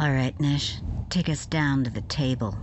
All right, Niish, take us down to the table.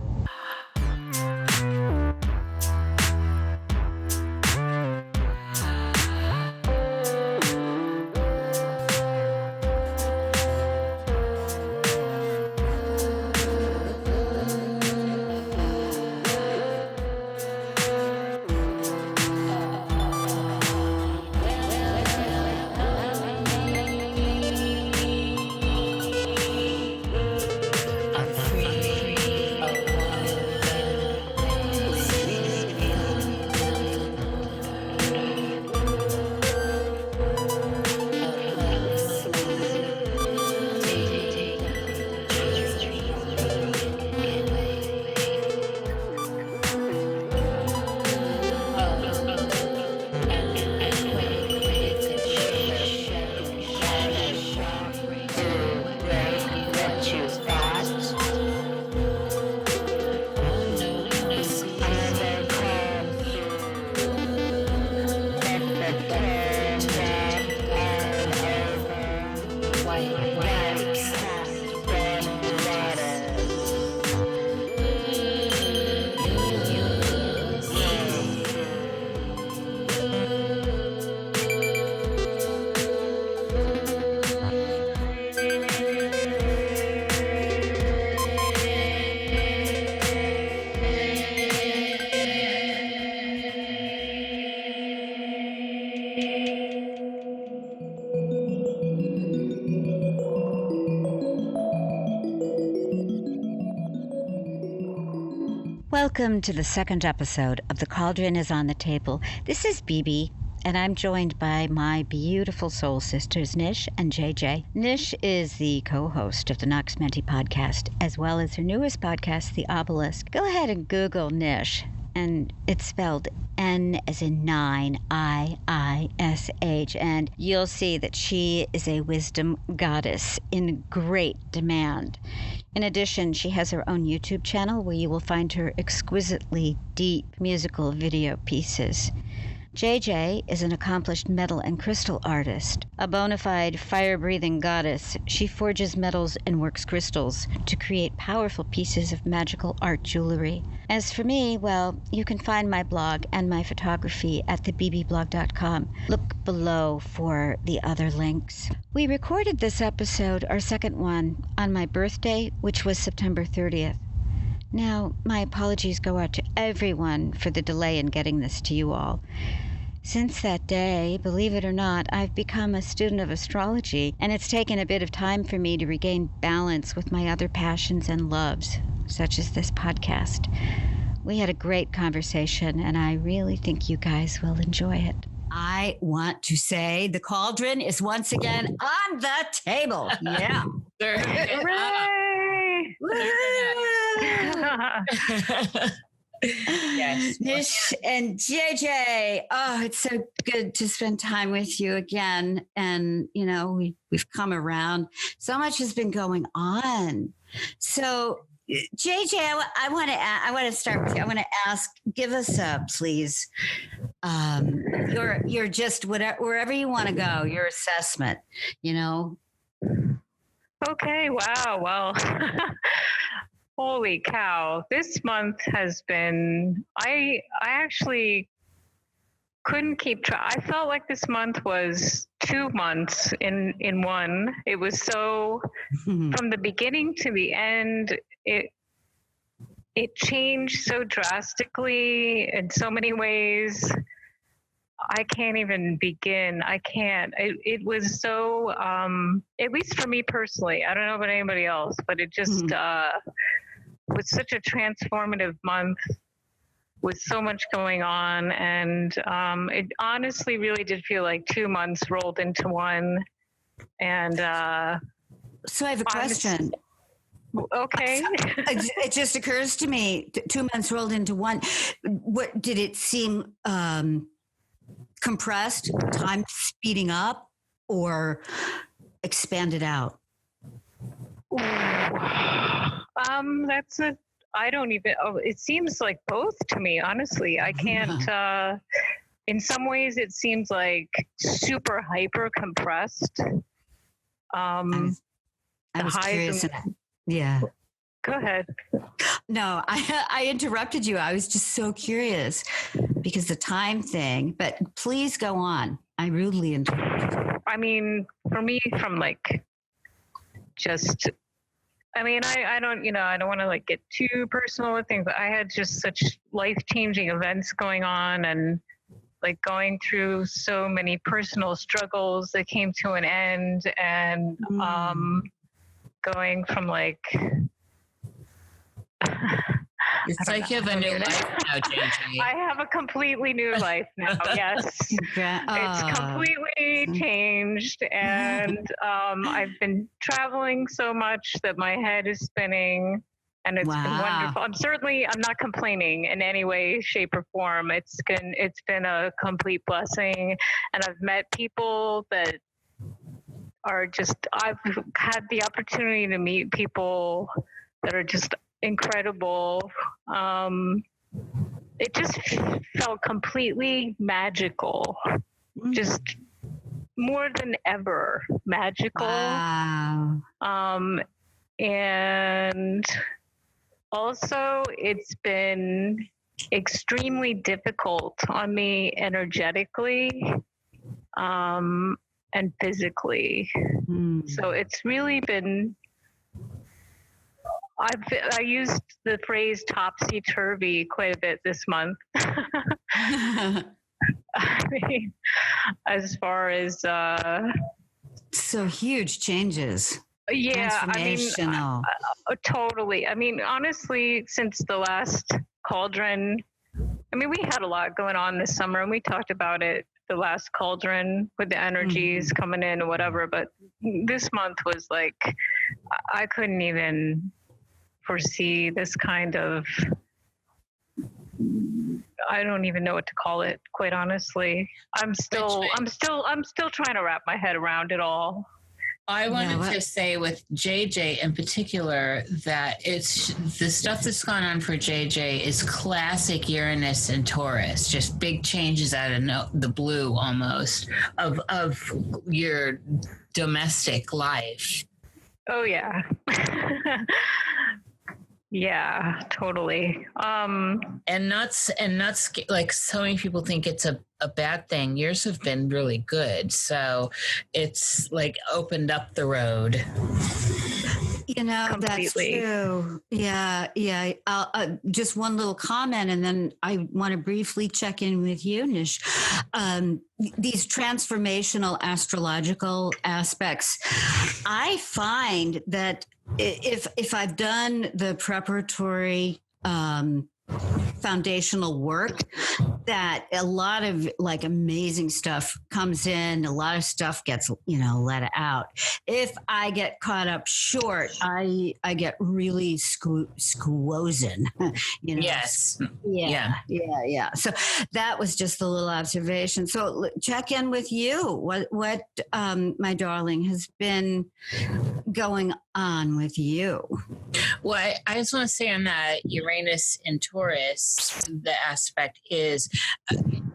Welcome to the second episode of The Cauldron is on the Table. This is Bibi, and I'm joined by my beautiful soul sisters, Niish and JJ. Niish is the co-host of the Nox Menti podcast, as well as her newest podcast, The Obelisk. Go ahead and Google Niish, and it's spelled N as in 9, I-I-S-H, and you'll see that she is a wisdom goddess in great demand. In addition, she has her own YouTube channel where you will find her exquisitely deep musical video pieces. JJ is an accomplished metal and crystal artist, a bona fide fire-breathing goddess. She forges metals and works crystals to create powerful pieces of magical art jewelry. As for me, well, you can find my blog and my photography at thebibiblog.com. Look below for the other links. We recorded this episode, our second one, on my birthday, which was September 30th. Now, my apologies go out to everyone for the delay in getting this to you all. Since that day, believe it or not, I've become a student of astrology, and it's taken a bit of time for me to regain balance with my other passions and loves, such as this podcast. We had a great conversation, and I really think you guys will enjoy it. I want to say the cauldron is once again on the table. Yeah. Hooray! Yes. Niish and JJ. Oh, it's so good to spend time with you again. And, you know, we've come around. So much has been going on. So, JJ, I want to start with you. I want to ask, give us please, your just wherever you want to go, your assessment, you know? Okay. Wow. Well, holy cow. This month has been, I actually couldn't keep track. I felt like this month was 2 months in one. It was so, from the beginning to the end, it changed so drastically in so many ways. I can't even begin. I can't. It was so, at least for me personally, I don't know about anybody else, but it just was such a transformative month with so much going on. And it honestly really did feel like 2 months rolled into one. And so I have a question. Okay. It just occurs to me, 2 months rolled into one. What did it seem compressed, time speeding up, or expanded out? I don't even, it seems like both to me, honestly. I can't, in some ways it seems like super hyper compressed. I was curious. Yeah. Go ahead. No, I interrupted you. I was just so curious because the time thing, but please go on. I rudely interrupted. I mean, for me, from like just, I mean, I don't, I don't want to like get too personal with things, but I had just such life-changing events going on and like going through so many personal struggles that came to an end and going from like it's like you have a new life now, JJ. I have a completely new life now. Yes, it's completely changed, and I've been traveling so much that my head is spinning, and it's been wonderful. I'm not complaining in any way, shape, or form. It's been a complete blessing, and I've met people that are just. I've had the opportunity to meet people that are just incredible. It just felt completely magical, just more than ever magical. Wow. And also it's been extremely difficult on me energetically and physically. So it's really been, I used the phrase topsy-turvy quite a bit this month. I mean, as far as so huge changes. Yeah, I mean, totally. I mean, honestly, since the last Cauldron, I mean, we had a lot going on this summer, and we talked about it the last Cauldron with the energies coming in or whatever. But this month was like, I couldn't even foresee this kind of, I don't even know what to call it, quite honestly. I'm still trying to wrap my head around it all. I wanted to say with JJ in particular that it's the stuff that's gone on for JJ is classic Uranus and Taurus, just big changes out of the blue almost of your domestic life. Oh yeah. Yeah, totally. And not like so many people think it's a bad thing. Yours have been really good. So it's like opened up the road. You know, Completely. that's true. Yeah. I'll, just one little comment, and then I want to briefly check in with you, Niish. These transformational astrological aspects, I find that if I've done the preparatory foundational work, that a lot of like amazing stuff comes in, a lot of stuff gets, let out. If I get caught up short, I get really squozen, Yes. Yeah. So that was just a little observation. So check in with you. What my darling, has been going on with you? Well, I just want to say on that Uranus and Taurus, the aspect is,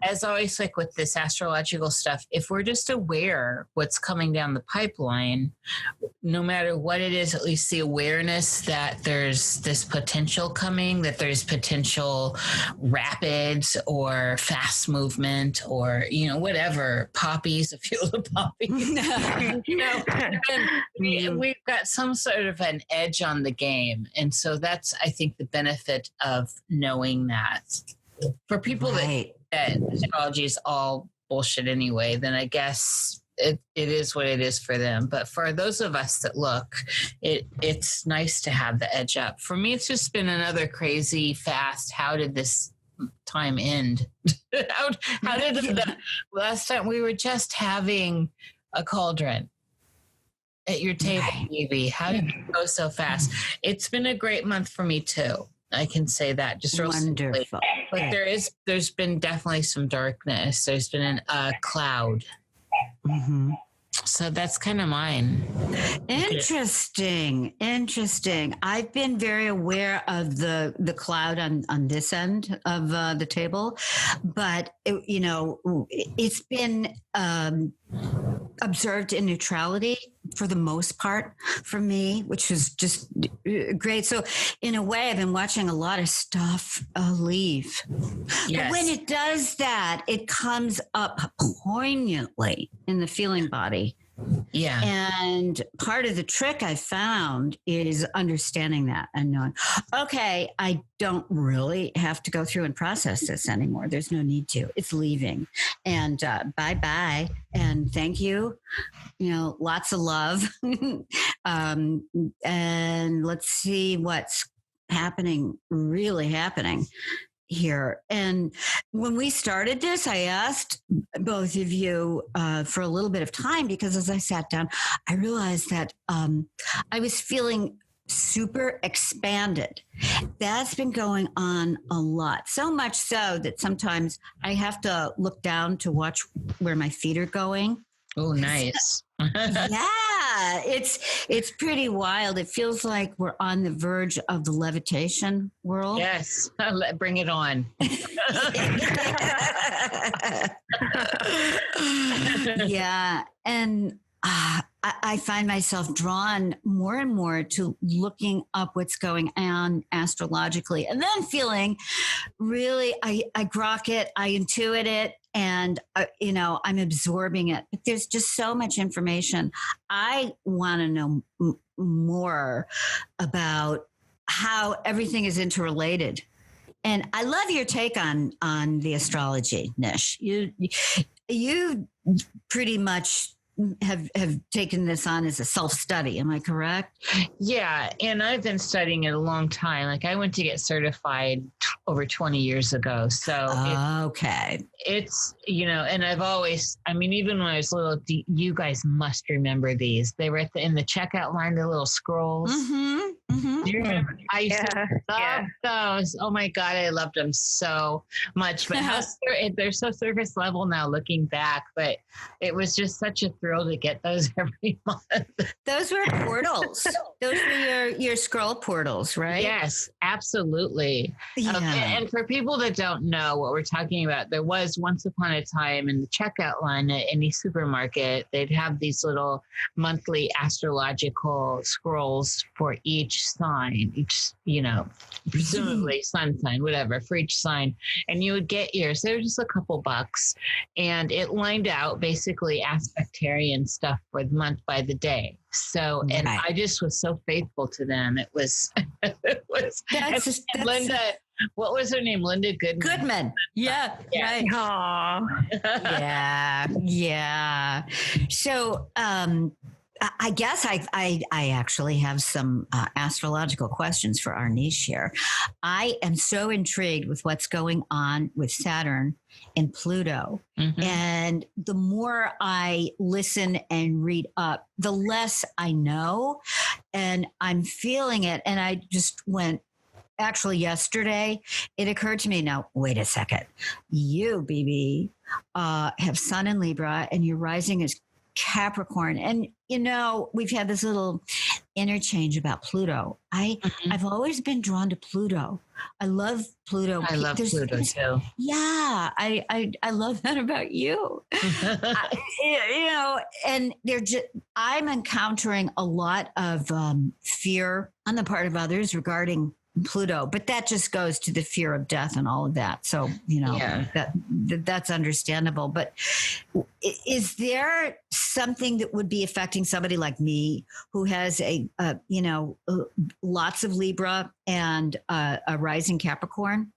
as always, like with this astrological stuff, if we're just aware what's coming down the pipeline, no matter what it is, at least the awareness that there's this potential coming, that there's potential rapids or fast movement or, whatever, poppies, a field of poppies, and we've got some sort of an edge on the game. And so that's, I think, the benefit of knowing that. For people that astrology is all bullshit anyway, then I guess it is what it is for them. But for those of us that look, it's nice to have the edge up. For me, it's just been another crazy fast. How did this time end? how did the last time we were just having a cauldron at your table, Bibi? How did it go so fast? It's been a great month for me too. I can say that just real simply. But there's been definitely some darkness. There's been a cloud. Mm-hmm. So that's kind of mine. Interesting. I've been very aware of the cloud on this end of the table, but it's been observed in neutrality for the most part for me, which was just great. So in a way, I've been watching a lot of stuff leave. Yes. But when it does that, it comes up poignantly in the feeling body. Yeah. And part of the trick I found is understanding that and knowing, okay, I don't really have to go through and process this anymore. There's no need to. It's leaving. And bye-bye. And thank you. Lots of love. And let's see what's really happening here. And when we started this, I asked both of you for a little bit of time, because as I sat down, I realized that I was feeling super expanded. That's been going on a lot. So much so that sometimes I have to look down to watch where my feet are going. Oh, nice. Yeah, it's pretty wild. It feels like we're on the verge of the levitation world. Yes, bring it on. Yeah, and I find myself drawn more and more to looking up what's going on astrologically, and then feeling really, I grok it, I intuit it, and I'm absorbing it. But there's just so much information. I want to know more about how everything is interrelated. And I love your take on the astrology, Niish. You pretty much have taken this on as a self-study. Am I correct? Yeah. And I've been studying it a long time. Like I went to get certified over 20 years ago. So okay. It's, and I've always, even when I was little, you guys must remember these. They were in the checkout line, the little scrolls. Mm-hmm. Mm-hmm. Do you remember? I used to love those. Oh my God, I loved them so much. But they're so surface level now looking back. But it was just such a thrill to get those every month. Those were portals. Those were your scroll portals, right? Yes, absolutely. Yeah. And for people that don't know what we're talking about, there was once upon a time in the checkout line at any supermarket, they'd have these little monthly astrological scrolls for each sign, presumably sun sign, whatever, for each sign. And you would get yours. They were just a couple bucks. And it lined out basically aspectarian stuff for the month by the day. So, and I just was so faithful to them. It was, that's Linda, what was her name? Linda Goodman. Yeah. Right. Aww. Yeah. So, I guess I actually have some astrological questions for our Niish here. I am so intrigued with what's going on with Saturn and Pluto. Mm-hmm. And the more I listen and read up, the less I know. And I'm feeling it. And I just went, actually yesterday, it occurred to me, now, wait a second. You, Bibi, have Sun in Libra and your rising is Capricorn. And, we've had this little interchange about Pluto. I've always been drawn to Pluto. I love Pluto. I love Pluto too. Yeah. I love that about you. And I'm encountering a lot of fear on the part of others regarding Pluto, but that just goes to the fear of death and all of that. So, that's understandable. But is there something that would be affecting somebody like me who has lots of Libra and a rising Capricorn?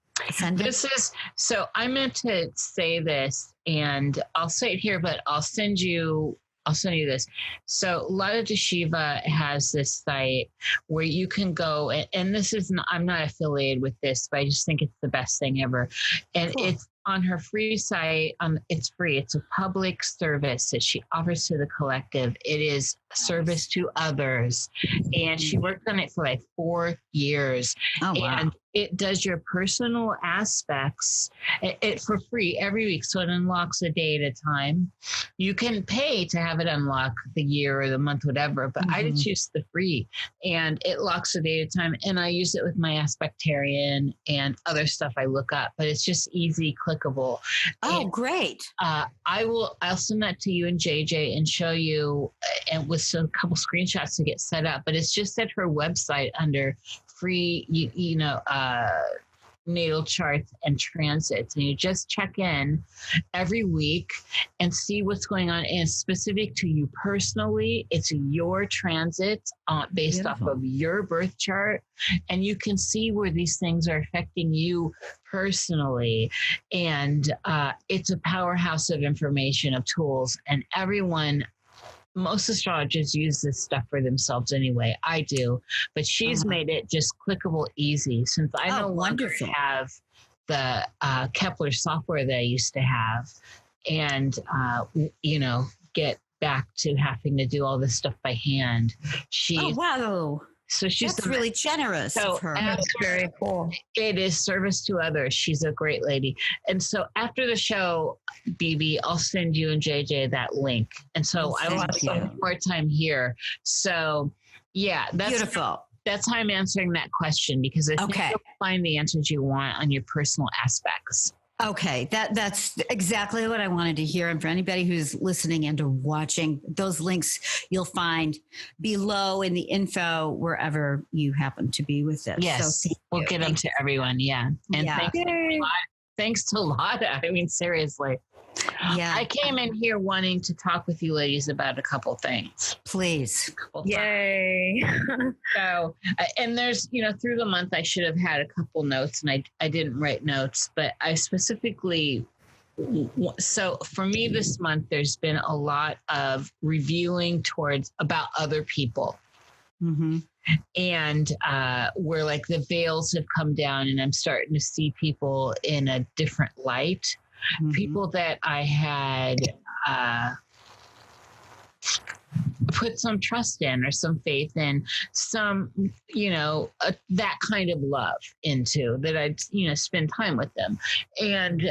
So I meant to say this and I'll say it here, but I'll send you this. So Lada de Shiva has this site where you can go, and this is I'm not affiliated with this, but I just think it's the best thing ever. And cool. It's on her free site. It's free. It's a public service that she offers to the collective. It is service to others. And she worked on it for like 4 years. Oh, wow. And it does your personal aspects it for free every week. So it unlocks a day at a time. You can pay to have it unlock the year or the month, whatever, but I just use the free and it locks a day at a time. And I use it with my aspectarian and other stuff I look up, but it's just easy click clickable. Oh, great. I'll send that to you and JJ and show you and with a couple screenshots to get set up. But it's just at her website under free, natal charts and transits, and you just check in every week and see what's going on. And it's specific to you personally. It's your transits based Beautiful. off of your birth chart, and you can see where these things are affecting you personally. And it's a powerhouse of information, of tools, and most astrologers use this stuff for themselves anyway. I do, but she's made it just clickable easy, since I no longer have the Kepler software that I used to have, and get back to having to do all this stuff by hand. Wow. So that's really generous of her. That's very cool. It is service to others. She's a great lady. And so after the show, Bibi, I'll send you and JJ that link. And so I will spend more time here. So yeah, that's beautiful. That's how I'm answering that question, because I think you'll find the answers you want on your personal aspects. Okay, that's exactly what I wanted to hear. And for anybody who's listening and or watching, those links you'll find below in the info wherever you happen to be with this. Yes, so we'll get them to everyone. Yeah, and thanks to Lotta. I mean, seriously. Yeah, I came in here wanting to talk with you ladies about a couple things. Please. Yay. So, and there's, through the month, I should have had a couple notes, and I didn't write notes, but I specifically, so for me this month, there's been a lot of reviewing about other people. Mm-hmm. And where like the veils have come down, and I'm starting to see people in a different light. Mm-hmm. People that I had put some trust in or some faith in, some, that kind of love into, that I'd, spend time with them. And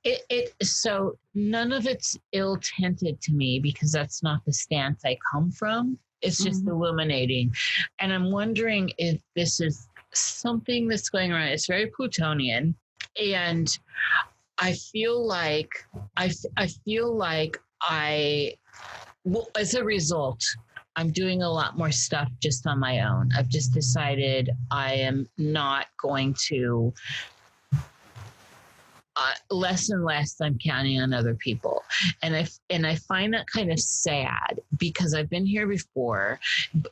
it so none of it's ill tinted to me, because that's not the stance I come from. It's just illuminating. And I'm wondering if this is something that's going on. It's very Plutonian. And I feel like as a result, I'm doing a lot more stuff just on my own. I've just decided I am not going to, less and less I'm counting on other people. And I find that kind of sad, because I've been here before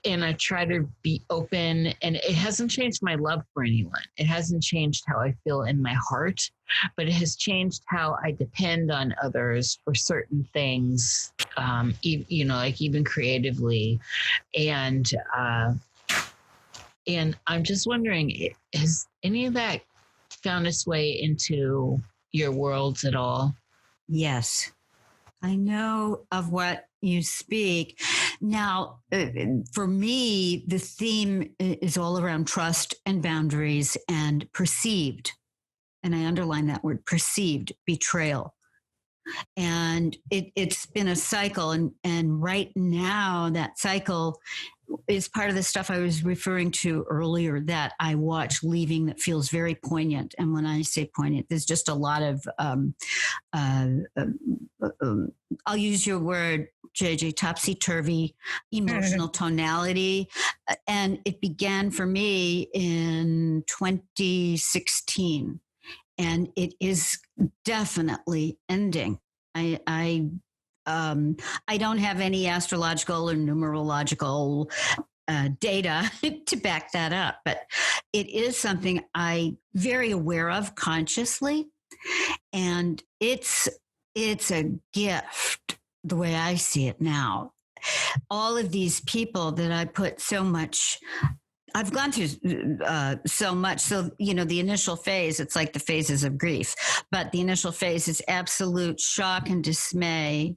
and I try to be open, and it hasn't changed my love for anyone. It hasn't changed how I feel in my heart, but it has changed how I depend on others for certain things, like even creatively. And I'm just wondering, has any of that found its way into your worlds at all? Yes, I know of what you speak. Now, for me, the theme is all around trust and boundaries and perceived. And I underline that word, perceived betrayal. And it's been a cycle. And right now, that cycle is part of the stuff I was referring to earlier that I watch leaving, that feels very poignant. And when I say poignant, there's just a lot of, I'll use your word, JJ, topsy-turvy emotional tonality. And it began for me in 2016. And it is definitely ending. I don't have any astrological or numerological data to back that up, but it is something I'm very aware of consciously, and it's a gift the way I see it now. All of these people that I put so much. I've gone through so much. So, the initial phase, it's like the phases of grief, but the initial phase is absolute shock and dismay.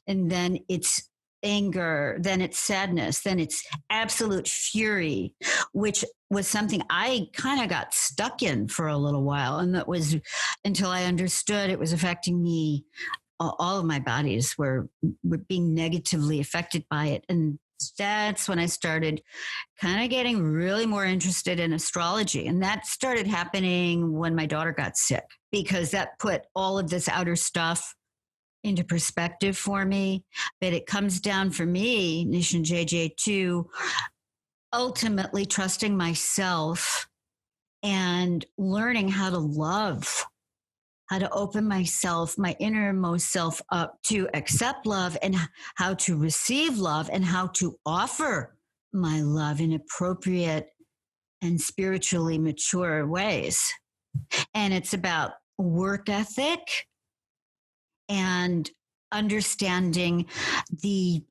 And then it's anger, then it's sadness, then it's absolute fury, which was something I kind of got stuck in for a little while. And that was until I understood it was affecting me. All of my bodies were being negatively affected by it. And that's when I started kind of getting really more interested in astrology. And that started happening when my daughter got sick, because that put all of this outer stuff into perspective for me. But it comes down for me, Niish and JJ, to ultimately trusting myself and learning how to love, how to open myself, my innermost self up to accept love, and how to receive love, and how to offer my love in appropriate and spiritually mature ways. And it's about work ethic and understanding the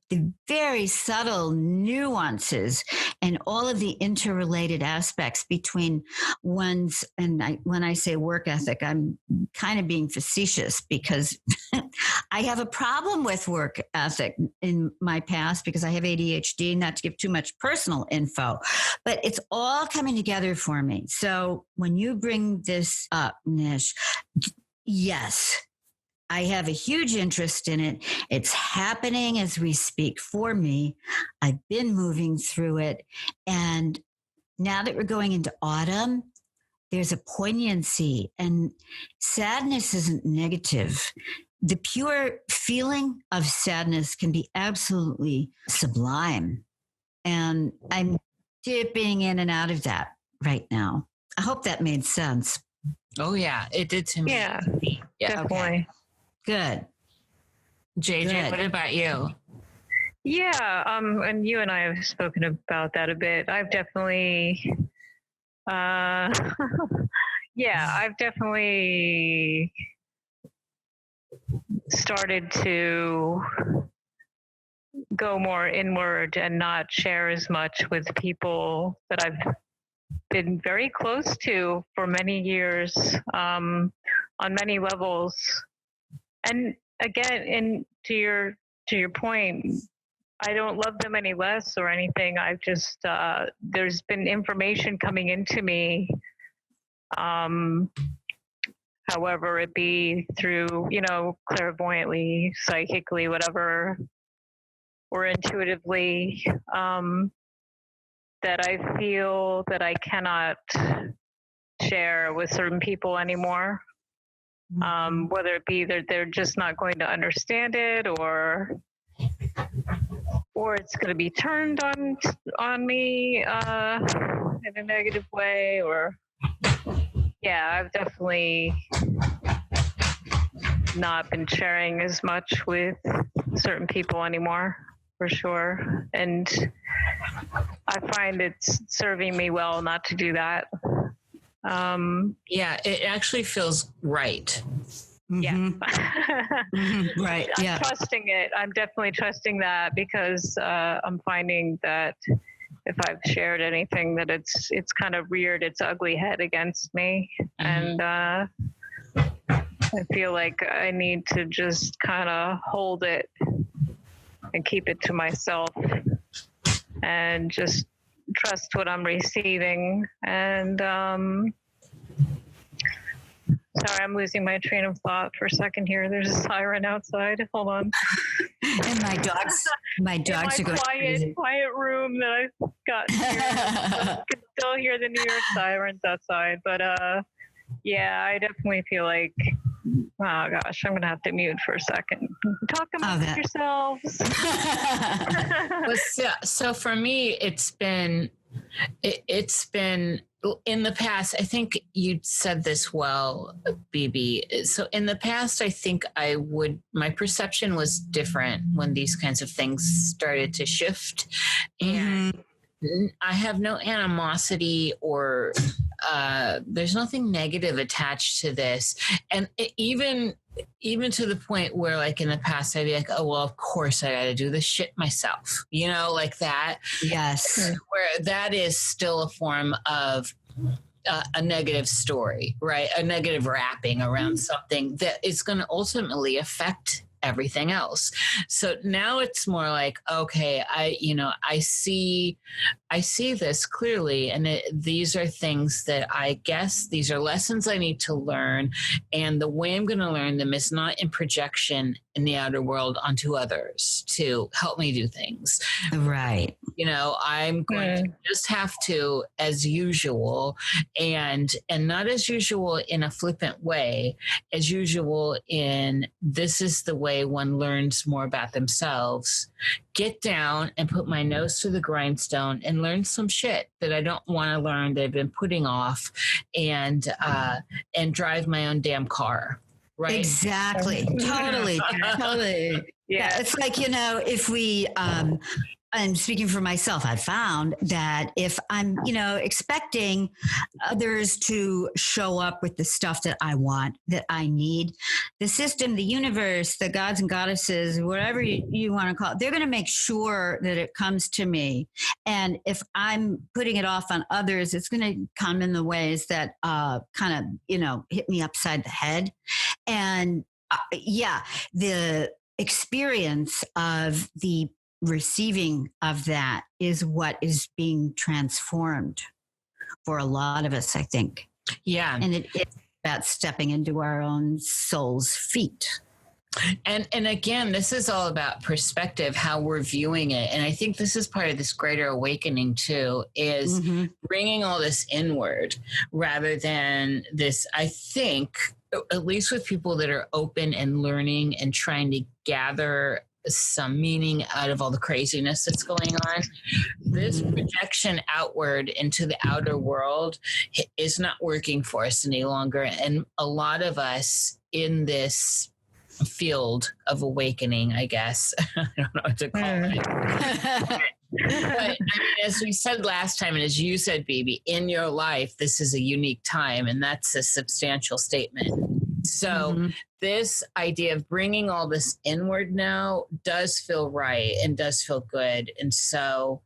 very subtle nuances and all of the interrelated aspects between one's, and when I say work ethic, I'm kind of being facetious, because I have a problem with work ethic in my past because I have ADHD, not to give too much personal info, but it's all coming together for me. So when you bring this up, Niish, yes, I have a huge interest in it. It's happening as we speak for me. I've been moving through it. And now that we're going into autumn, there's a poignancy, and sadness isn't negative. The pure feeling of sadness can be absolutely sublime. And I'm dipping in and out of that right now. I hope that made sense. Oh, yeah, it did to me. Yeah, definitely. Okay. Good. JJ, Good. what about you? Yeah, and you and I have spoken about that a bit. I've definitely, I've definitely started to go more inward and not share as much with people that I've been very close to for many years, on many levels. And again, to your point, I don't love them any less or anything. I've just there's been information coming into me, however it be through, clairvoyantly, psychically, whatever, or intuitively, that I feel that I cannot share with certain people anymore. Whether it be that they're just not going to understand it, or it's going to be turned on me in a negative way, or I've definitely not been sharing as much with certain people anymore, for sure. And I find it's serving me well not to do that. It actually feels right. Yeah. Right. I'm trusting it. I'm definitely trusting that, because I'm finding that if I've shared anything, that it's kind of reared its ugly head against me. And I feel like I need to just kind of hold it and keep it to myself and just trust what I'm receiving. And sorry, I'm losing my train of thought for a second here. There's a siren outside. Hold on. And my dogs are going crazy. Quiet room that I've got here. I can still hear the New York sirens outside. But I definitely feel like, oh gosh, I'm gonna have to mute for a second. Talk amongst yourselves. So for me, it's been in the past. I think you said this well, Bibi. So in the past, I think my perception was different when these kinds of things started to shift, and I have no animosity or there's nothing negative attached to this. And even to the point where, like, in the past, I'd be like, oh, well, of course I got to do this shit myself, like that. Yes. Where that is still a form of a negative story, right? A negative wrapping around something that is going to ultimately affect everything else. So now it's more like, okay, I see this clearly, and these are things that I guess these are lessons I need to learn, and the way I'm going to learn them is not in projection in the outer world onto others to help me do things. Right. You know, I'm going to just have to, as usual, and not as usual in a flippant way, as usual in this is the way one learns more about themselves. Get down and put my nose to the grindstone and learn some shit that I don't want to learn, that I've been putting off, and drive my own damn car. Right. Exactly. Totally. Yeah. It's like, you know, if we, I'm speaking for myself, I've found that if I'm, you know, expecting others to show up with the stuff that I want, that I need, the system, the universe, the gods and goddesses, whatever you want to call it, they're going to make sure that it comes to me. And if I'm putting it off on others, it's going to come in the ways that kind of, you know, hit me upside the head. And the experience of the receiving of that is what is being transformed for a lot of us, I think. Yeah. And it's about stepping into our own soul's feet. And again, this is all about perspective, how we're viewing it. And I think this is part of this greater awakening too, is bringing all this inward rather than this, I think, at least with people that are open and learning and trying to gather some meaning out of all the craziness that's going on. This projection outward into the outer world is not working for us any longer. And a lot of us in this field of awakening, I guess, I don't know what to call it. But I mean, as we said last time, and as you said, Bibi, in your life, this is a unique time, and that's a substantial statement. So this idea of bringing all this inward now does feel right and does feel good. And so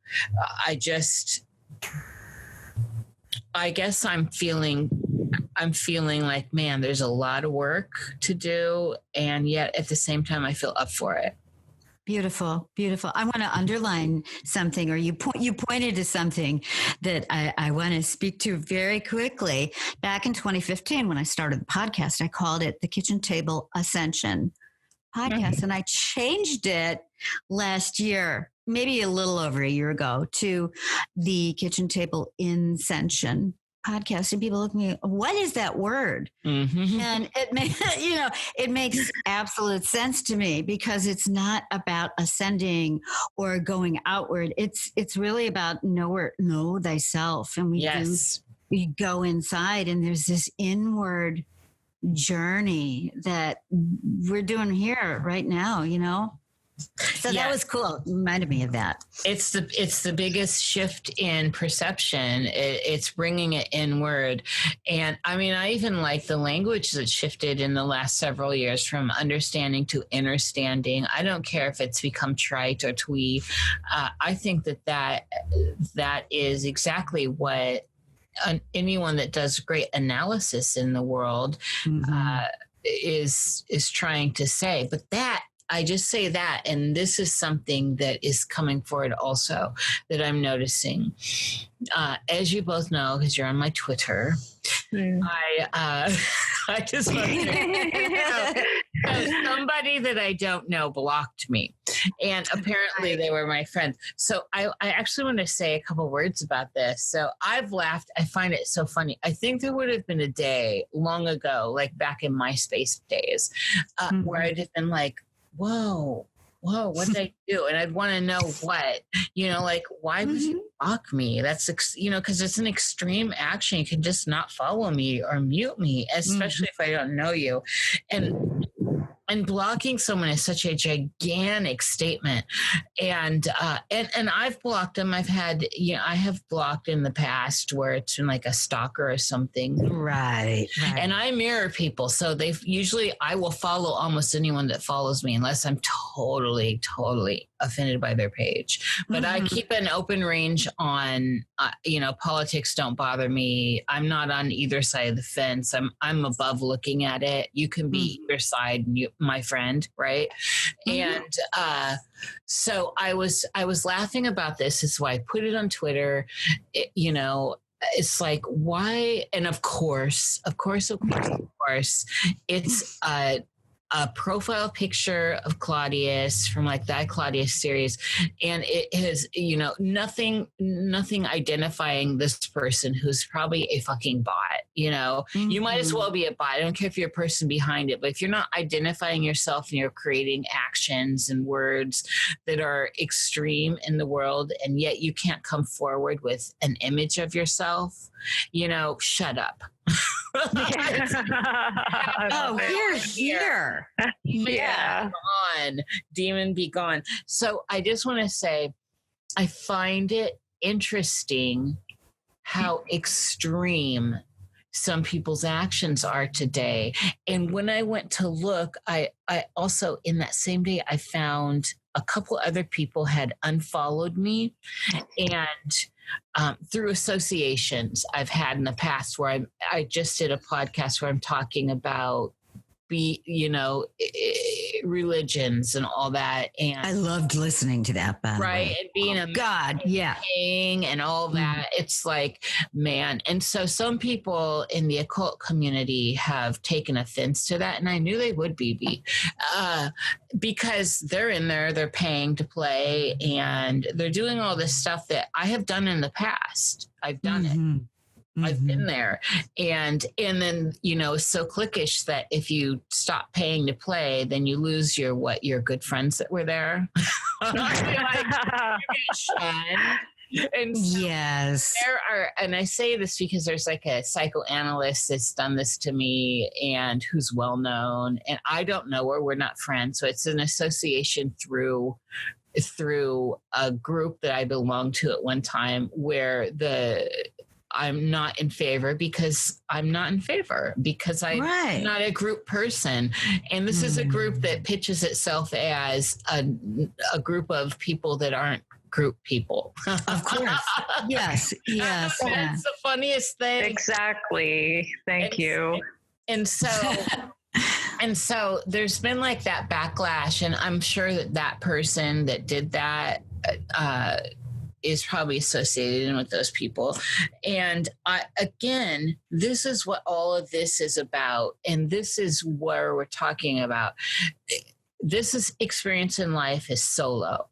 I guess I'm feeling like, man, there's a lot of work to do. And yet at the same time, I feel up for it. Beautiful, beautiful. I want to underline something, or you pointed to something that I want to speak to very quickly. Back in 2015, when I started the podcast, I called it the Kitchen Table Ascension Podcast, and I changed it last year, maybe a little over a year ago, to the Kitchen Table Ascension Podcast. And people look at me, what is that word? And it makes absolute sense to me, because it's not about ascending or going outward. It's really about know thyself. And we go inside, and there's this inward journey that we're doing here right now, you know? So that was cool. It reminded me of that. It's the biggest shift in perception. It's bringing it inward. And I mean, I even like the language that shifted in the last several years from understanding to understanding. I don't care if it's become trite or twee. I think that is exactly what anyone that does great analysis in the world is trying to say. But I just say that, and this is something that is coming forward also that I'm noticing. As you both know, because you're on my Twitter, I just want to somebody that I don't know blocked me, and apparently they were my friend. So I actually want to say a couple words about this. So I've laughed. I find it so funny. I think there would have been a day long ago, like back in MySpace days, where I'd have been like, whoa, what did I do? And I'd want to know what, like, why would you block me? That's, because it's an extreme action. You can just not follow me or mute me, especially if I don't know you. And blocking someone is such a gigantic statement. And I've blocked them. I have blocked in the past where it's been like a stalker or something. Right. And I mirror people. So I will follow almost anyone that follows me unless I'm totally offended by their page. But I keep an open range on, politics don't bother me. I'm not on either side of the fence. I'm above looking at it. You can be either side, my friend, right? And so I was laughing about this. That's why I put it on Twitter. It's like, why? And of course, it's a profile picture of Claudius from like that Claudius series. And it has, nothing identifying this person who's probably a fucking bot, you might as well be a bot. I don't care if you're a person behind it, but if you're not identifying yourself and you're creating actions and words that are extreme in the world, and yet you can't come forward with an image of yourself, shut up. Here. Yeah. Demon be gone. So I just want to say, I find it interesting how extreme some people's actions are today. And when I went to look, I also, in that same day, I found a couple other people had unfollowed me, and through associations I've had in the past where I just did a podcast where I'm talking about religions and all that. And I loved listening to that, by the way. And being a God, yeah, king and all that. It's like, man. And so some people in the occult community have taken offense to that, and I knew they would be because they're in there, they're paying to play, and they're doing all this stuff that I have done in the past. I've done it. I've been there. And then, it's so cliquish that if you stop paying to play, then you lose your good friends that were there. And so yes, there are, and I say this because there's like a psychoanalyst that's done this to me and who's well known, and I don't know her, we're not friends. So it's an association through a group that I belonged to at one time, where I'm not in favor because I'm not not a group person. And this is a group that pitches itself as a group of people that aren't group people. Of course. Yes. That's the funniest thing. Exactly. Thank you. And so there's been like that backlash, and I'm sure that person that did that is probably associated with those people. And this is what all of this is about. And this is where we're talking about. This is experience in life is solo.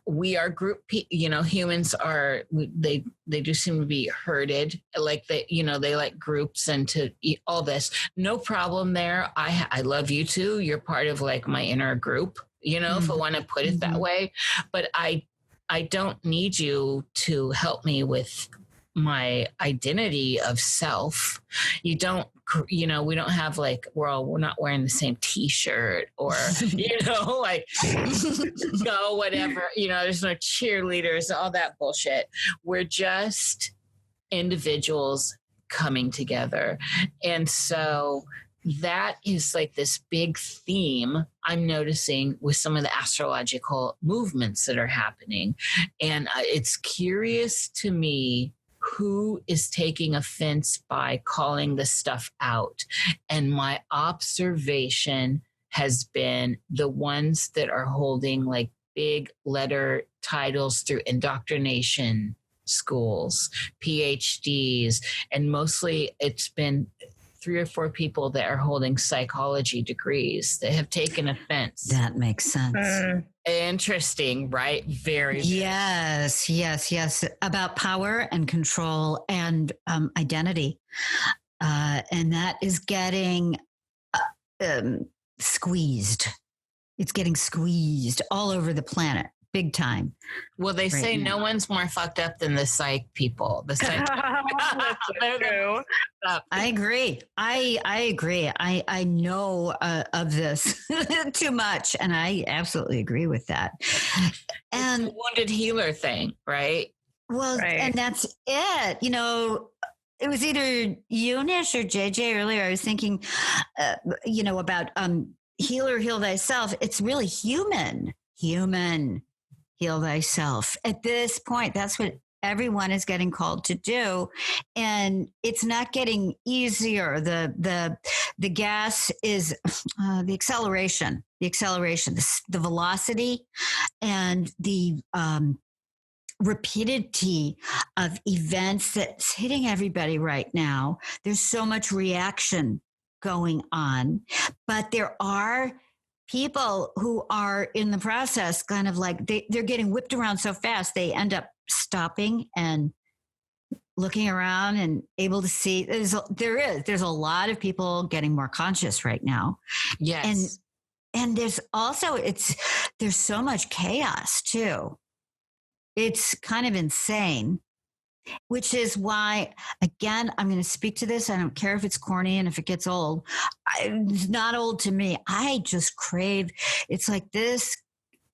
We are group, humans are, they do seem to be herded, like they like groups and to eat all this. No problem there. I love you too. You're part of like my inner group, if I want to put it that way. But I don't need you to help me with my identity of self. You don't, we don't have like, we're not wearing the same t-shirt or, like go whatever, there's no cheerleaders, all that bullshit. We're just individuals coming together. And so that is like this big theme I'm noticing with some of the astrological movements that are happening. And it's curious to me who is taking offense by calling this stuff out. And my observation has been the ones that are holding like big letter titles through indoctrination schools, PhDs, and mostly it's been 3 or 4 people that are holding psychology degrees that have taken offense. That makes sense. Interesting, right? Very. Yes. About power and control and identity. And that is getting squeezed. It's getting squeezed all over the planet. Big time. Well, they say no one's more fucked up than the psych people. The psych That's true. I agree. I agree. I know of this too much, and I absolutely agree with that. And it's a wounded healer thing, right? Well, and that's it. It was either you, Niish, or JJ earlier. I was thinking, about healer, heal thyself. It's really human. Heal thyself. At this point, that's what everyone is getting called to do, and it's not getting easier. The gas is the acceleration, the velocity, and the rapidity of events that's hitting everybody right now. There's so much reaction going on, but there are people who are in the process kind of like they're getting whipped around so fast they end up stopping and looking around and able to see. There's a lot of people getting more conscious right now. Yes. And there's also there's so much chaos too. It's kind of insane, which is why, again, I'm going to speak to this. I don't care if it's corny and if it gets old. It's not old to me. I just crave, it's like this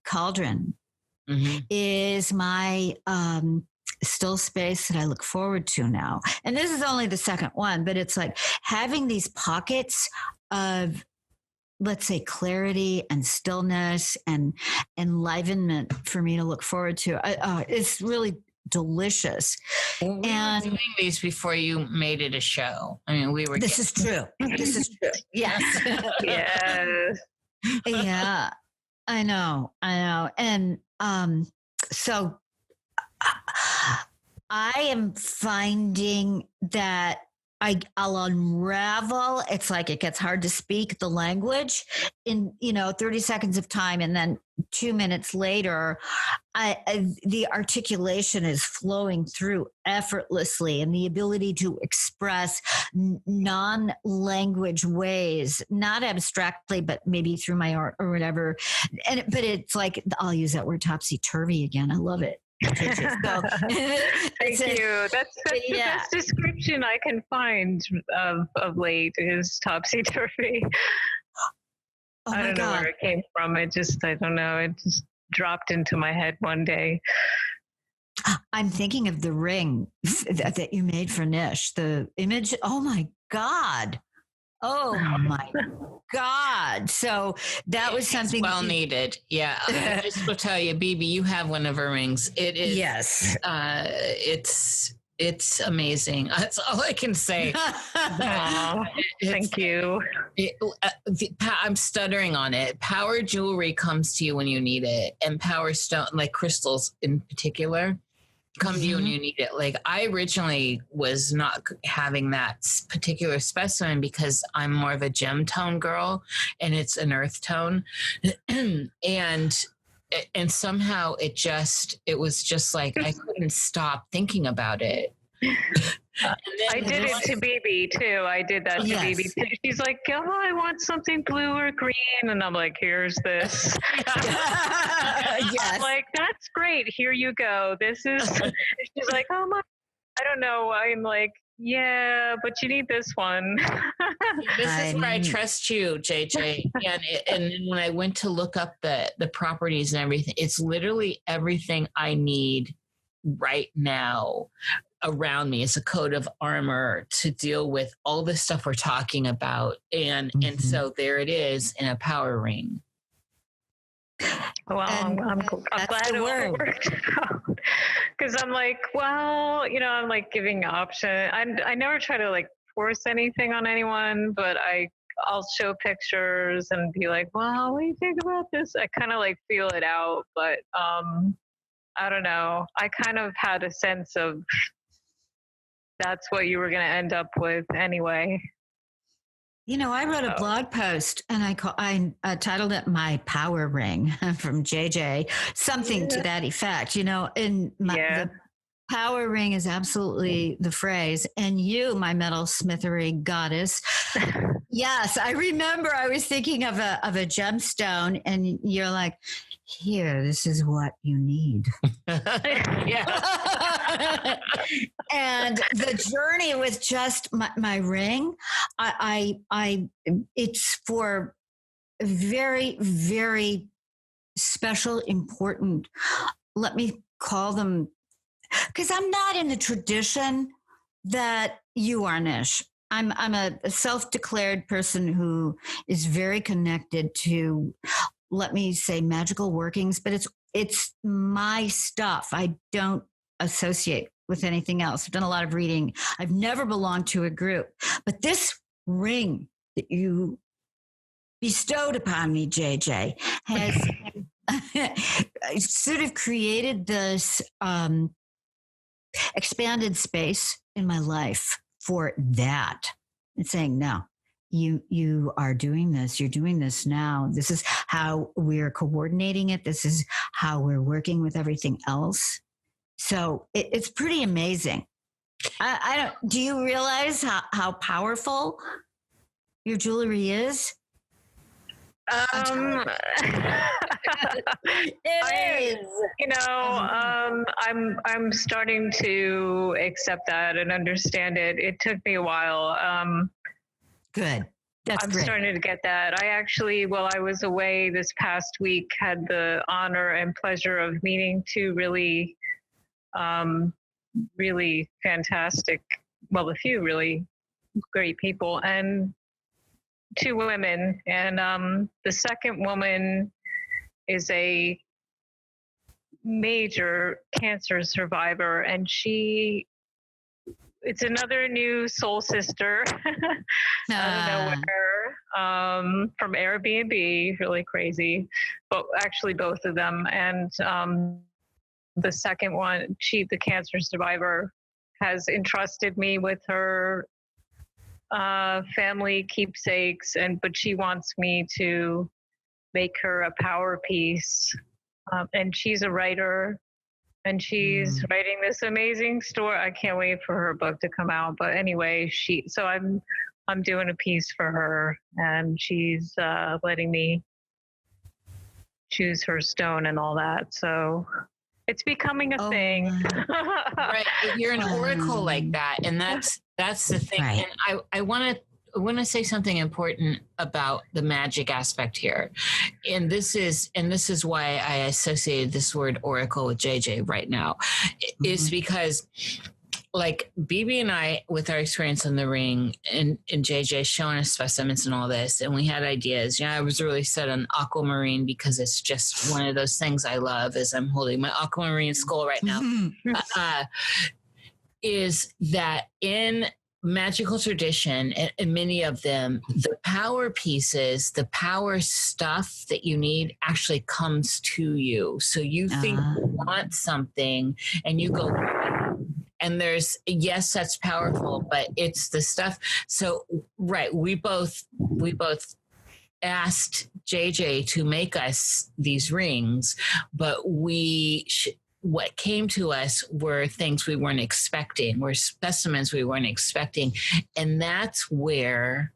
Cauldron is my still space that I look forward to now. And this is only the second one, but it's like having these pockets of, let's say, clarity and stillness and enlivenment for me to look forward to. It's really delicious. Well, we were doing these before you made it a show. I mean, we were. This is true. This is true. Yes. Yes. Yeah. I know. And so I am finding that I'll unravel. It's like it gets hard to speak the language in 30 seconds of time, and then 2 minutes later, the articulation is flowing through effortlessly, and the ability to express non-language ways, not abstractly, but maybe through my art or whatever. But it's like, I'll use that word topsy-turvy again. I love it. Thank you. That's the best description I can find of late is topsy-turvy. I don't know where it came from. I don't know. It just dropped into my head one day. I'm thinking of the ring that you made for Niish. The image. Oh my God. Oh my God. So that was something well needed. Yeah. I just will tell you, Bibi, you have one of her rings. It is. Yes. It's amazing. That's all I can say. Thank you. I'm stuttering on it. Power jewelry comes to you when you need it. And power stone, like crystals in particular, come to you when you need it. Like I originally was not having that particular specimen because I'm more of a gem tone girl and it's an earth tone. and somehow it was just like, I couldn't stop thinking about it. I did it to Bibi too. I did that to Bibi too. She's like, "Oh, I want something blue or green," and I'm like, "Here's this." I'm like, "That's great. Here you go. This is." She's like, "Oh my, I don't know." I'm like, "Yeah, but you need this one." This is where I trust you, JJ. And when I went to look up the properties and everything, it's literally everything I need right now around me. It's a coat of armor to deal with all the stuff we're talking about. And so there it is in a power ring. Well, I'm glad it worked out. Because I'm like, well, I'm like giving option. I never try to like force anything on anyone, but I'll show pictures and be like, well, what do you think about this? I kind of like feel it out, but I don't know. I kind of had a sense of that's what you were going to end up with anyway. I wrote a blog post and I titled it "My Power Ring" from JJ, something to that effect. The power ring is absolutely the phrase. And you, my metalsmithery goddess. Yes, I remember I was thinking of a gemstone, and you're like, "Here, this is what you need." And the journey with just my ring, it's for very, very special, important, let me call them, because I'm not in the tradition that you are, Niish. I'm a self-declared person who is very connected to, let me say, magical workings, but it's my stuff. I don't associate with anything else. I've done a lot of reading. I've never belonged to a group, but this ring that you bestowed upon me, JJ, has sort of created this expanded space in my life for that. And saying, no, you are doing this. You're doing this now. This is how we're coordinating it. This is how we're working with everything else. So it's pretty amazing. I don't. Do you realize how powerful your jewelry is? It is. I'm starting to accept that and understand it. It took me a while. Good. That's great. Starting to get that. I actually, while I was away this past week, had the honor and pleasure of meeting two really, really fantastic, well, a few really great people, and two women. And the second woman is a major cancer survivor, and it's another new soul sister out of nowhere, from Airbnb, really crazy, but actually both of them. And the second one, the cancer survivor, has entrusted me with her family keepsakes, but she wants me to make her a power piece. And she's a writer, and she's writing this amazing story. I can't wait for her book to come out. But anyway, so I'm doing a piece for her, and she's letting me choose her stone and all that. So it's becoming a thing. Right. You're an oracle like that. And that's the thing. Right. And I want to say something important about the magic aspect here. And this is why I associated this word oracle with JJ right now, is because, like, Bibi and I, with our experience in the ring, and JJ showing us specimens and all this, and we had ideas. I was really set on aquamarine because it's just one of those things I love, as I'm holding my aquamarine skull right now, is that in magical tradition, and many of them, the power pieces, the power stuff that you need actually comes to you. So you think you want something, and you go, and yes, that's powerful, but it's the stuff. So, right. We both asked JJ to make us these rings, but what came to us were things we weren't expecting, were specimens we weren't expecting. And that's where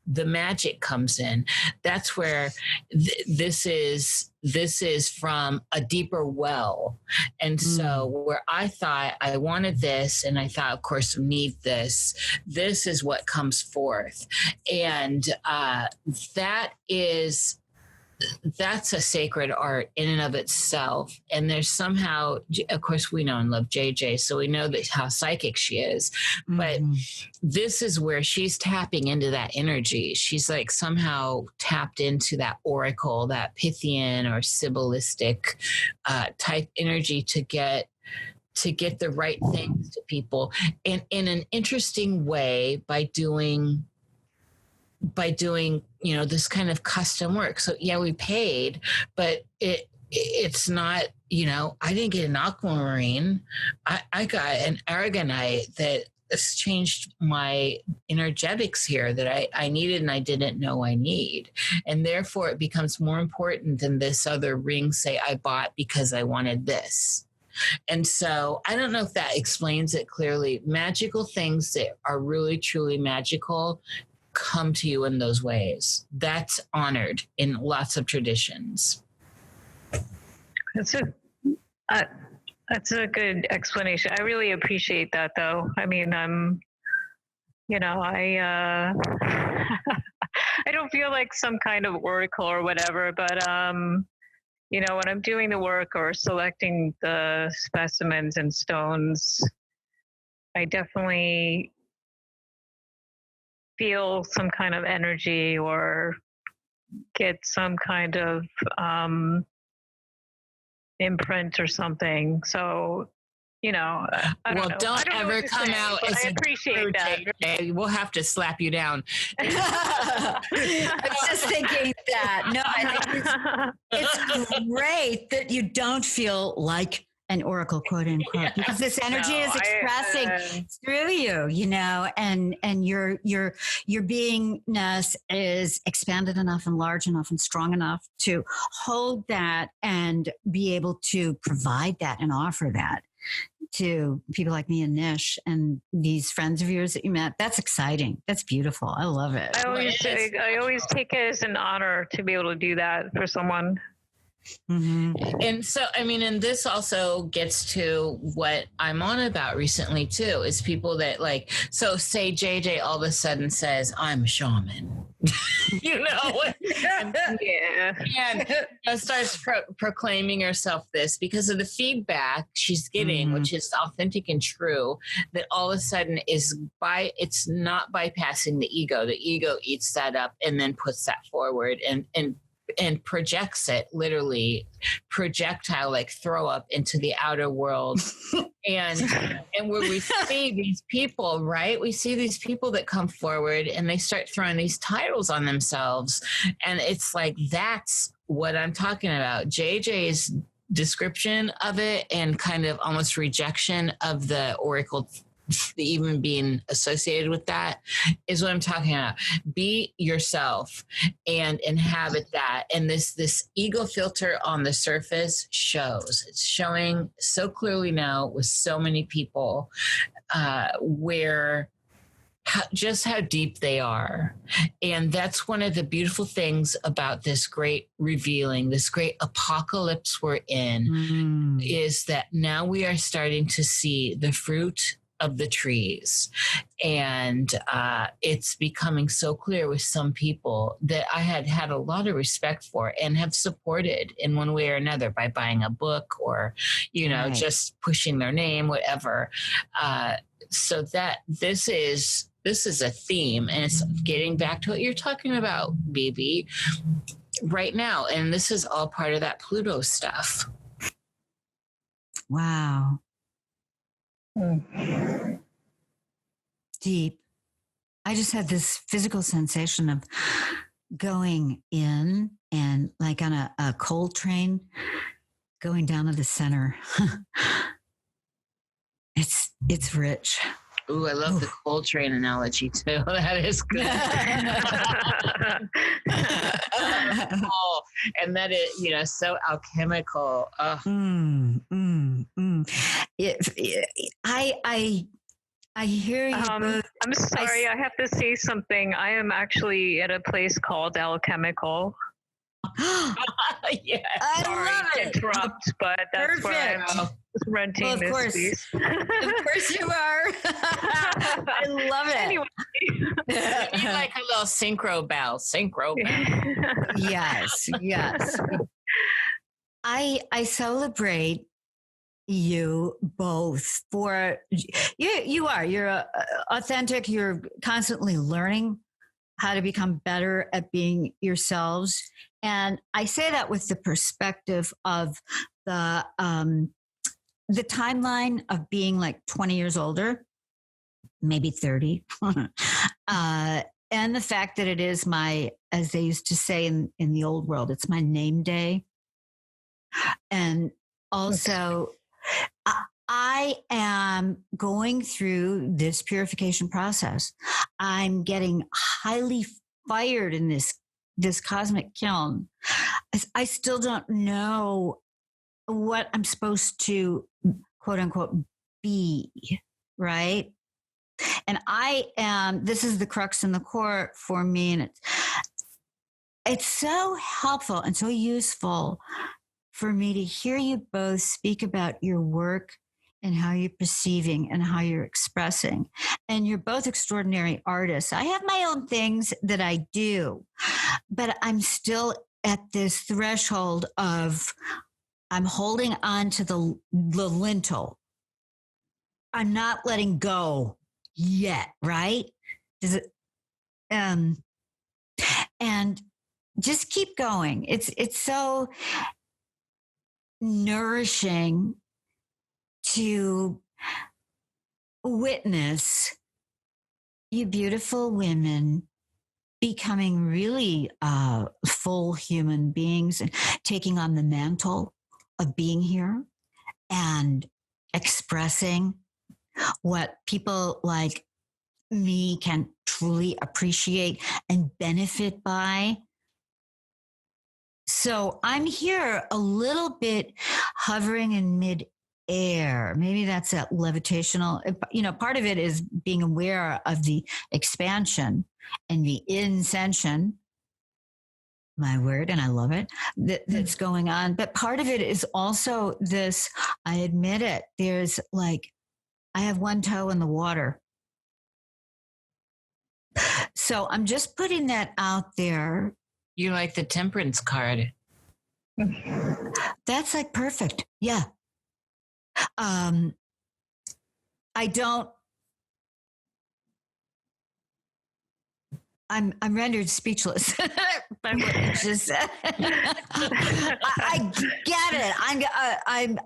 the magic comes in. That's where this is from a deeper well. And so where I thought I wanted this, and I thought, of course, we need this is what comes forth. And that's a sacred art in and of itself. And there's somehow, of course, we know and love JJ, so we know that how psychic she is. But this is where she's tapping into that energy. She's like somehow tapped into that oracle, that Pythian or Sibyllistic type energy to get the right things to people, and in an interesting way, by doing this kind of custom work. So yeah, we paid, but it's not, I didn't get an aquamarine. I got an aragonite that has changed my energetics here that I needed and I didn't know I need. And therefore it becomes more important than this other ring, say I bought because I wanted this. And so I don't know if that explains it clearly. Magical things that are really, truly magical come to you in those ways. That's honored in lots of traditions. That's a good explanation. I really appreciate that, though. I mean, I I don't feel like some kind of oracle or whatever, but when I'm doing the work or selecting the specimens and stones, I definitely feel some kind of energy or get some kind of imprint or something. So, I don't know. Ever come out as I appreciate that. We'll have to slap you down. I was just thinking that. No, I think it's great that you don't feel like an oracle, quote unquote, because this energy is expressing through you, you know, and your beingness is expanded enough and large enough and strong enough to hold that and be able to provide that and offer that to people like me and Niish and these friends of yours that you met. That's exciting. That's beautiful. I love it. I always take it as an honor to be able to do that for someone. Mm-hmm. And so, I mean, and this also gets to what I'm on about recently too, is people that like, so say JJ all of a sudden says, I'm a shaman, you know, and starts proclaiming herself this because of the feedback she's getting, which is authentic and true, that all of a sudden it's not bypassing the ego. The ego eats that up and then puts that forward and projects it, literally projectile, like throw up into the outer world. and where we see these people, right? We see these people that come forward and they start throwing these titles on themselves. And it's like, that's what I'm talking about. JJ's description of it and kind of almost rejection of the oracle, even being associated with that, is what I'm talking about. Be yourself and inhabit that. And this ego filter on the surface shows. It's showing so clearly now with so many people just how deep they are. And that's one of the beautiful things about this great revealing, this great apocalypse we're in, is that now we are starting to see the fruit of the trees. And it's becoming so clear with some people that I had a lot of respect for and have supported in one way or another by buying a book or, you know, just pushing their name, whatever. So that this is a theme, and it's getting back to what you're talking about, Bibi, right now. And this is all part of that Pluto stuff. Wow. Deep. I just had this physical sensation of going in and like on a coal train, going down to the center. It's rich. Ooh, I love the coal train analogy too. That is good. Oh, and that is, you know, so alchemical. Oh. I hear you. I'm sorry, I have to say something. I am actually at a place called Alchemical. Yeah, sorry to interrupt, but that's where I'm renting this piece. Of course you are. I love it. Anyway. You need like a little synchro bell. Yes. I celebrate you both for you're authentic. You're constantly learning how to become better at being yourselves. And I say that with the perspective of the timeline of being like 20 years older, maybe 30. And the fact that it is my, as they used to say in the old world, it's my name day. And also, I am going through this purification process. I'm getting highly fired in this cosmic kiln. I still don't know what I'm supposed to, quote unquote, be, right? And this is the crux and the core for me. And it's so helpful and so useful for me to hear you both speak about your work and how you're perceiving and how you're expressing. And you're both extraordinary artists. I have my own things that I do, but I'm still at this threshold of I'm holding on to the lintel. I'm not letting go yet, right? Does it? And just keep going. It's so nourishing to witness you beautiful women becoming really full human beings and taking on the mantle of being here and expressing what people like me can truly appreciate and benefit by. So I'm here a little bit hovering in mid-air. Maybe that's that levitational, part of it is being aware of the expansion and the ascension, my word, and I love it, that's going on. But part of it is also this, I admit it, there's like, I have one toe in the water. So I'm just putting that out there. You like the temperance card. That's like perfect. Yeah. I don't, I'm rendered speechless by what you just said. I get it.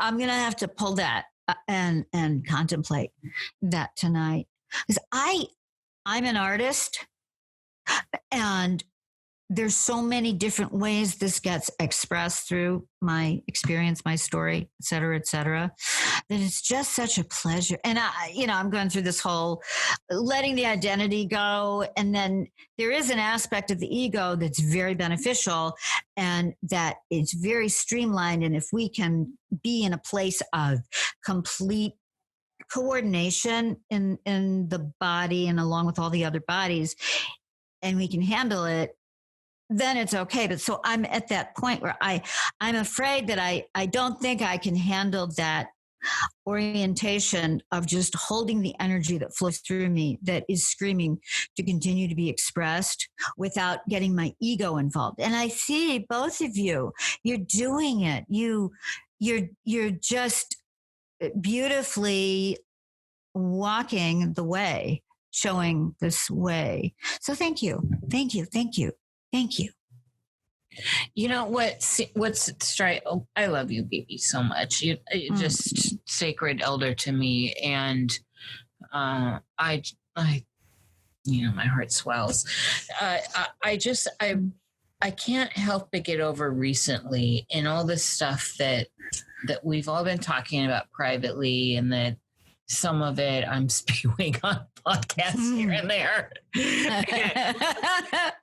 I'm going to have to pull that and contemplate that tonight, because I'm an artist, and there's so many different ways this gets expressed through my experience, my story, et cetera, that it's just such a pleasure. And I'm going through this whole letting the identity go. And then there is an aspect of the ego that's very beneficial and that it's very streamlined. And if we can be in a place of complete coordination in the body and along with all the other bodies, and we can handle it, then it's okay. But so I'm at that point where I'm afraid that I don't think I can handle that orientation of just holding the energy that flows through me that is screaming to continue to be expressed without getting my ego involved. And I see both of you, you're doing it. You're just beautifully walking the way, showing this way. So thank you. You know what's straight? Oh, I love you, Bibi, so much. You're just sacred elder to me, and I my heart swells. I can't help but get over recently in all this stuff that we've all been talking about privately, and that some of it I'm spewing on podcasts here and there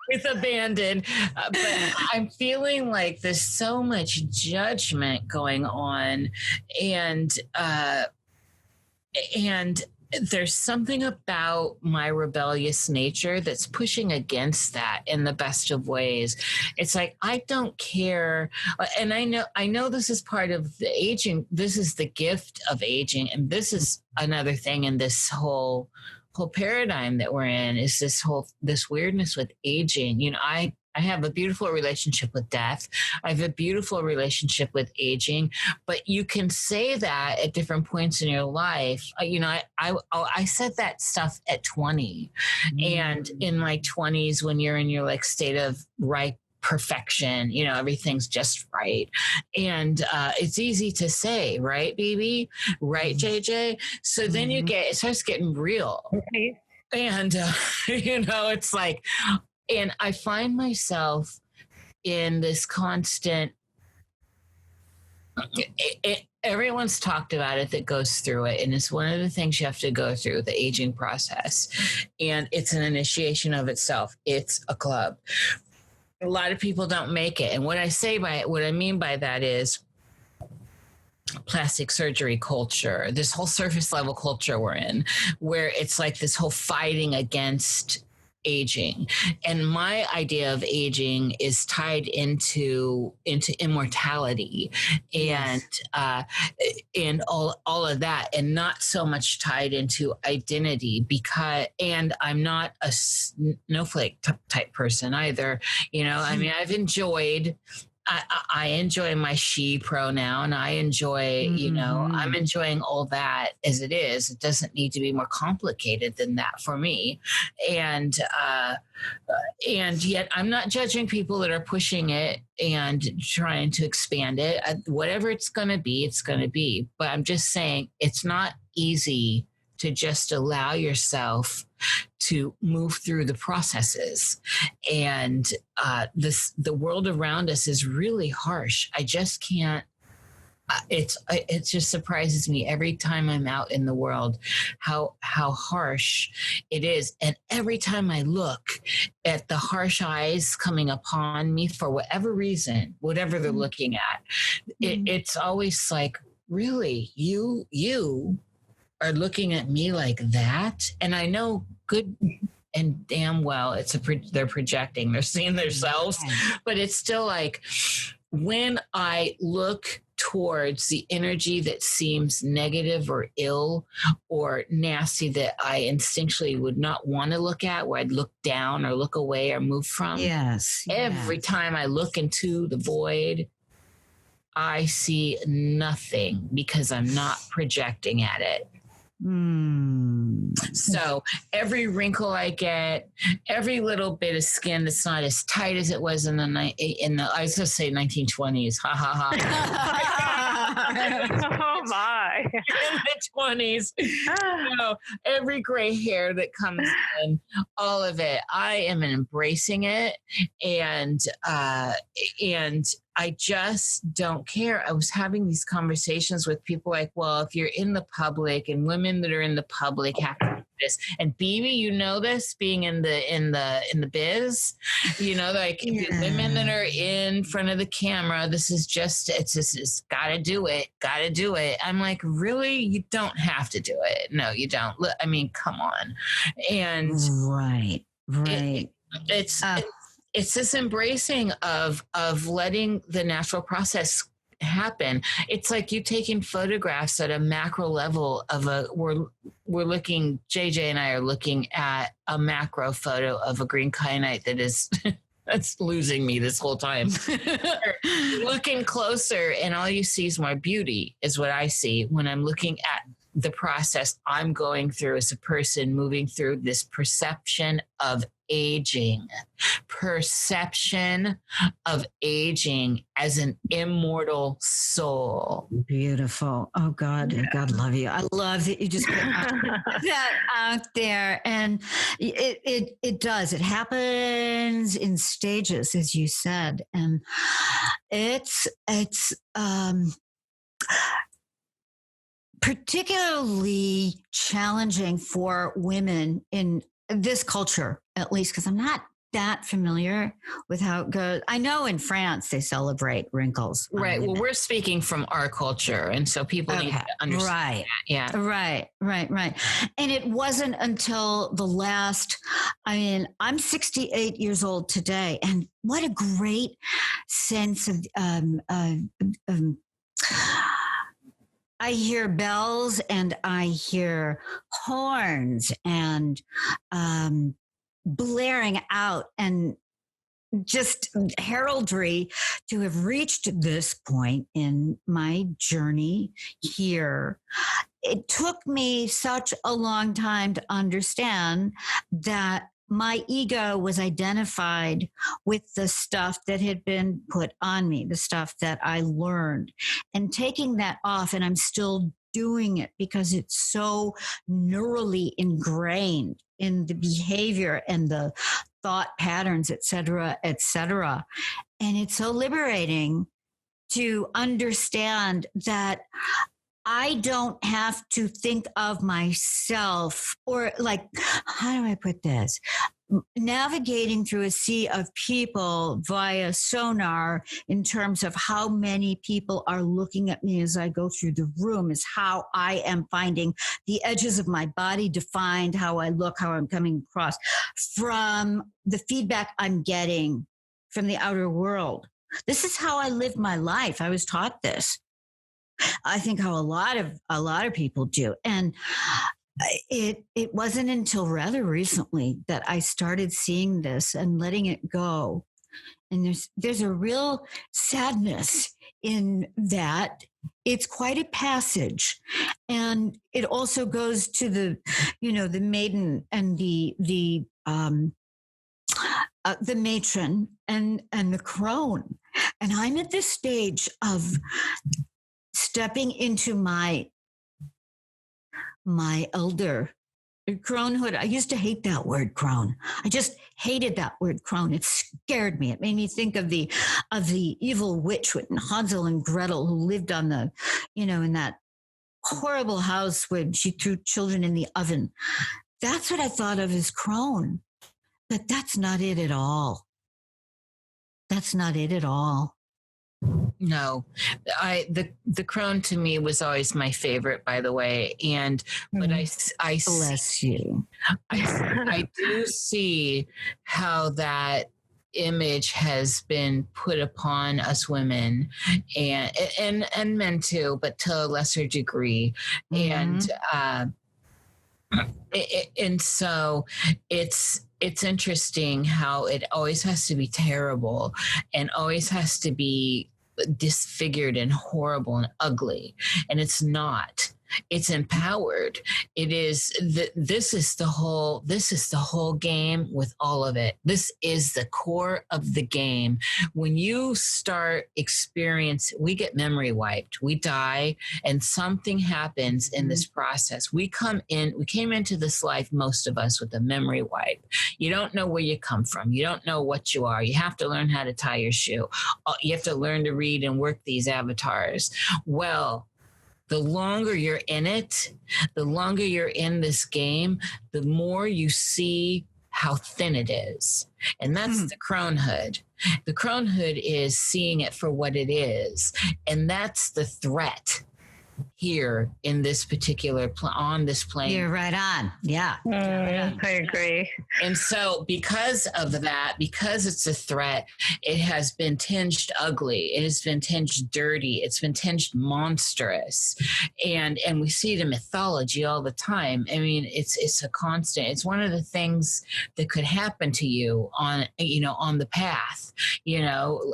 with abandon. But I'm feeling like there's so much judgment going on, and there's something about my rebellious nature that's pushing against that in the best of ways. It's like, I don't care. And I know this is part of the aging. This is the gift of aging. And this is another thing in this whole paradigm that we're in, is this weirdness with aging. I have a beautiful relationship with death. I have a beautiful relationship with aging, but you can say that at different points in your life. I said that stuff at 20, and in my 20s, when you're in your like state of ripe perfection, everything's just right. And it's easy to say, right, Bibi? Right, JJ? So then it starts getting real. Okay. And, it's like, and I find myself in this constant, everyone's talked about it that goes through it. And it's one of the things you have to go through, the aging process. And it's an initiation of itself. It's a club. A lot of people don't make it. And what I mean by that is plastic surgery culture, this whole surface level culture we're in, where it's like this whole fighting against aging. And my idea of aging is tied into immortality and all of that, and not so much tied into identity, and I'm not a snowflake type person either. I mean, I enjoy my she pronoun. I enjoy, I'm enjoying all that as it is. It doesn't need to be more complicated than that for me. And yet I'm not judging people that are pushing it and trying to expand it. Whatever it's going to be, it's going to be. But I'm just saying it's not easy to just allow yourself to move through the processes. And the world around us is really harsh. I just can't it just surprises me every time I'm out in the world how harsh it is, and every time I look at the harsh eyes coming upon me for whatever reason, whatever they're looking at, it's always like, really, you are looking at me like that? And I know good and damn well they're projecting, they're seeing themselves, but it's still like, when I look towards the energy that seems negative or ill or nasty that I instinctually would not want to look at, where I'd look down or look away or move from. Every time I look into the void, I see nothing because I'm not projecting at it. So every wrinkle I get, every little bit of skin that's not as tight as it was in the I was going to say 1920s. Ha ha ha. Oh my. In the 20s. Every gray hair that comes in, all of it, I am embracing it, and I just don't care. I was having these conversations with people like, well, if you're in the public, and women that are in the public have to do this. And Bibi, you know this, being in the biz, like women that are in front of the camera, it's gotta do it. I'm like, really? You don't have to do it. No, you don't. I mean, come on. And right. It's this embracing of letting the natural process happen. It's like you taking photographs at a macro level of we're looking, JJ and I are looking at a macro photo of a green kyanite that is that's losing me this whole time. Looking closer, and all you see is more beauty, is what I see when I'm looking at the process I'm going through as a person, moving through this perception of aging as an immortal soul. Beautiful. Oh God, yeah. God love you. I love that you just put that out there. And it does. It happens in stages, as you said. And it's particularly challenging for women in this culture, at least, because I'm not that familiar with how it goes. I know in France they celebrate wrinkles. Right. Well, we're speaking from our culture, and so people need to understand. Right. That. Yeah. Right. And it wasn't until the last, I'm 68 years old today, and what a great sense of I hear bells and I hear horns and blaring out, and just heraldry to have reached this point in my journey here. It took me such a long time to understand that my ego was identified with the stuff that had been put on me, the stuff that I learned, and taking that off. And I'm still doing it because it's so neurally ingrained in the behavior and the thought patterns, et cetera, et cetera. And it's so liberating to understand that I don't have to think of myself, or like, how do I put this? Navigating through a sea of people via sonar in terms of how many people are looking at me as I go through the room is how I am finding the edges of my body defined, how I look, how I'm coming across from the feedback I'm getting from the outer world. This is how I live my life. I was taught this. I think how a lot of people do. And it wasn't until rather recently that I started seeing this and letting it go. And there's a real sadness in that. It's quite a passage. And it also goes to the maiden and the matron and the crone. And I'm at this stage of stepping into my elder Cronehood. I used to hate that word crone. I just hated that word crone. It scared me. It made me think of the evil witch with Hansel and Gretel who lived on the, in that horrible house where she threw children in the oven. That's what I thought of as crone. But that's not it at all. That's not it at all. No, the crone to me was always my favorite, by the way. And but I bless you. I do see how that image has been put upon us women and men too, but to a lesser degree. And so it's interesting how it always has to be terrible and always has to be disfigured and horrible and ugly. And it's not. It's empowered. It is this is the whole game with all of it. This is the core of the game. When you start we get memory wiped. We die and something happens in this process. We came into this life, most of us, with a memory wipe. You don't know where you come from. You don't know what you are. You have to learn how to tie your shoe. You have to learn to read and work these avatars. Well, the longer you're in it, the longer you're in this game, the more you see how thin it is. And that's the cronehood. The cronehood is seeing it for what it is. And that's the threat here in this particular on this plane. You're right on. Yeah. I agree. And so because of that, because it's a threat, it has been tinged ugly. It has been tinged dirty. It's been tinged monstrous. And we see it in mythology all the time. I mean, it's a constant. It's one of the things that could happen to you on the path.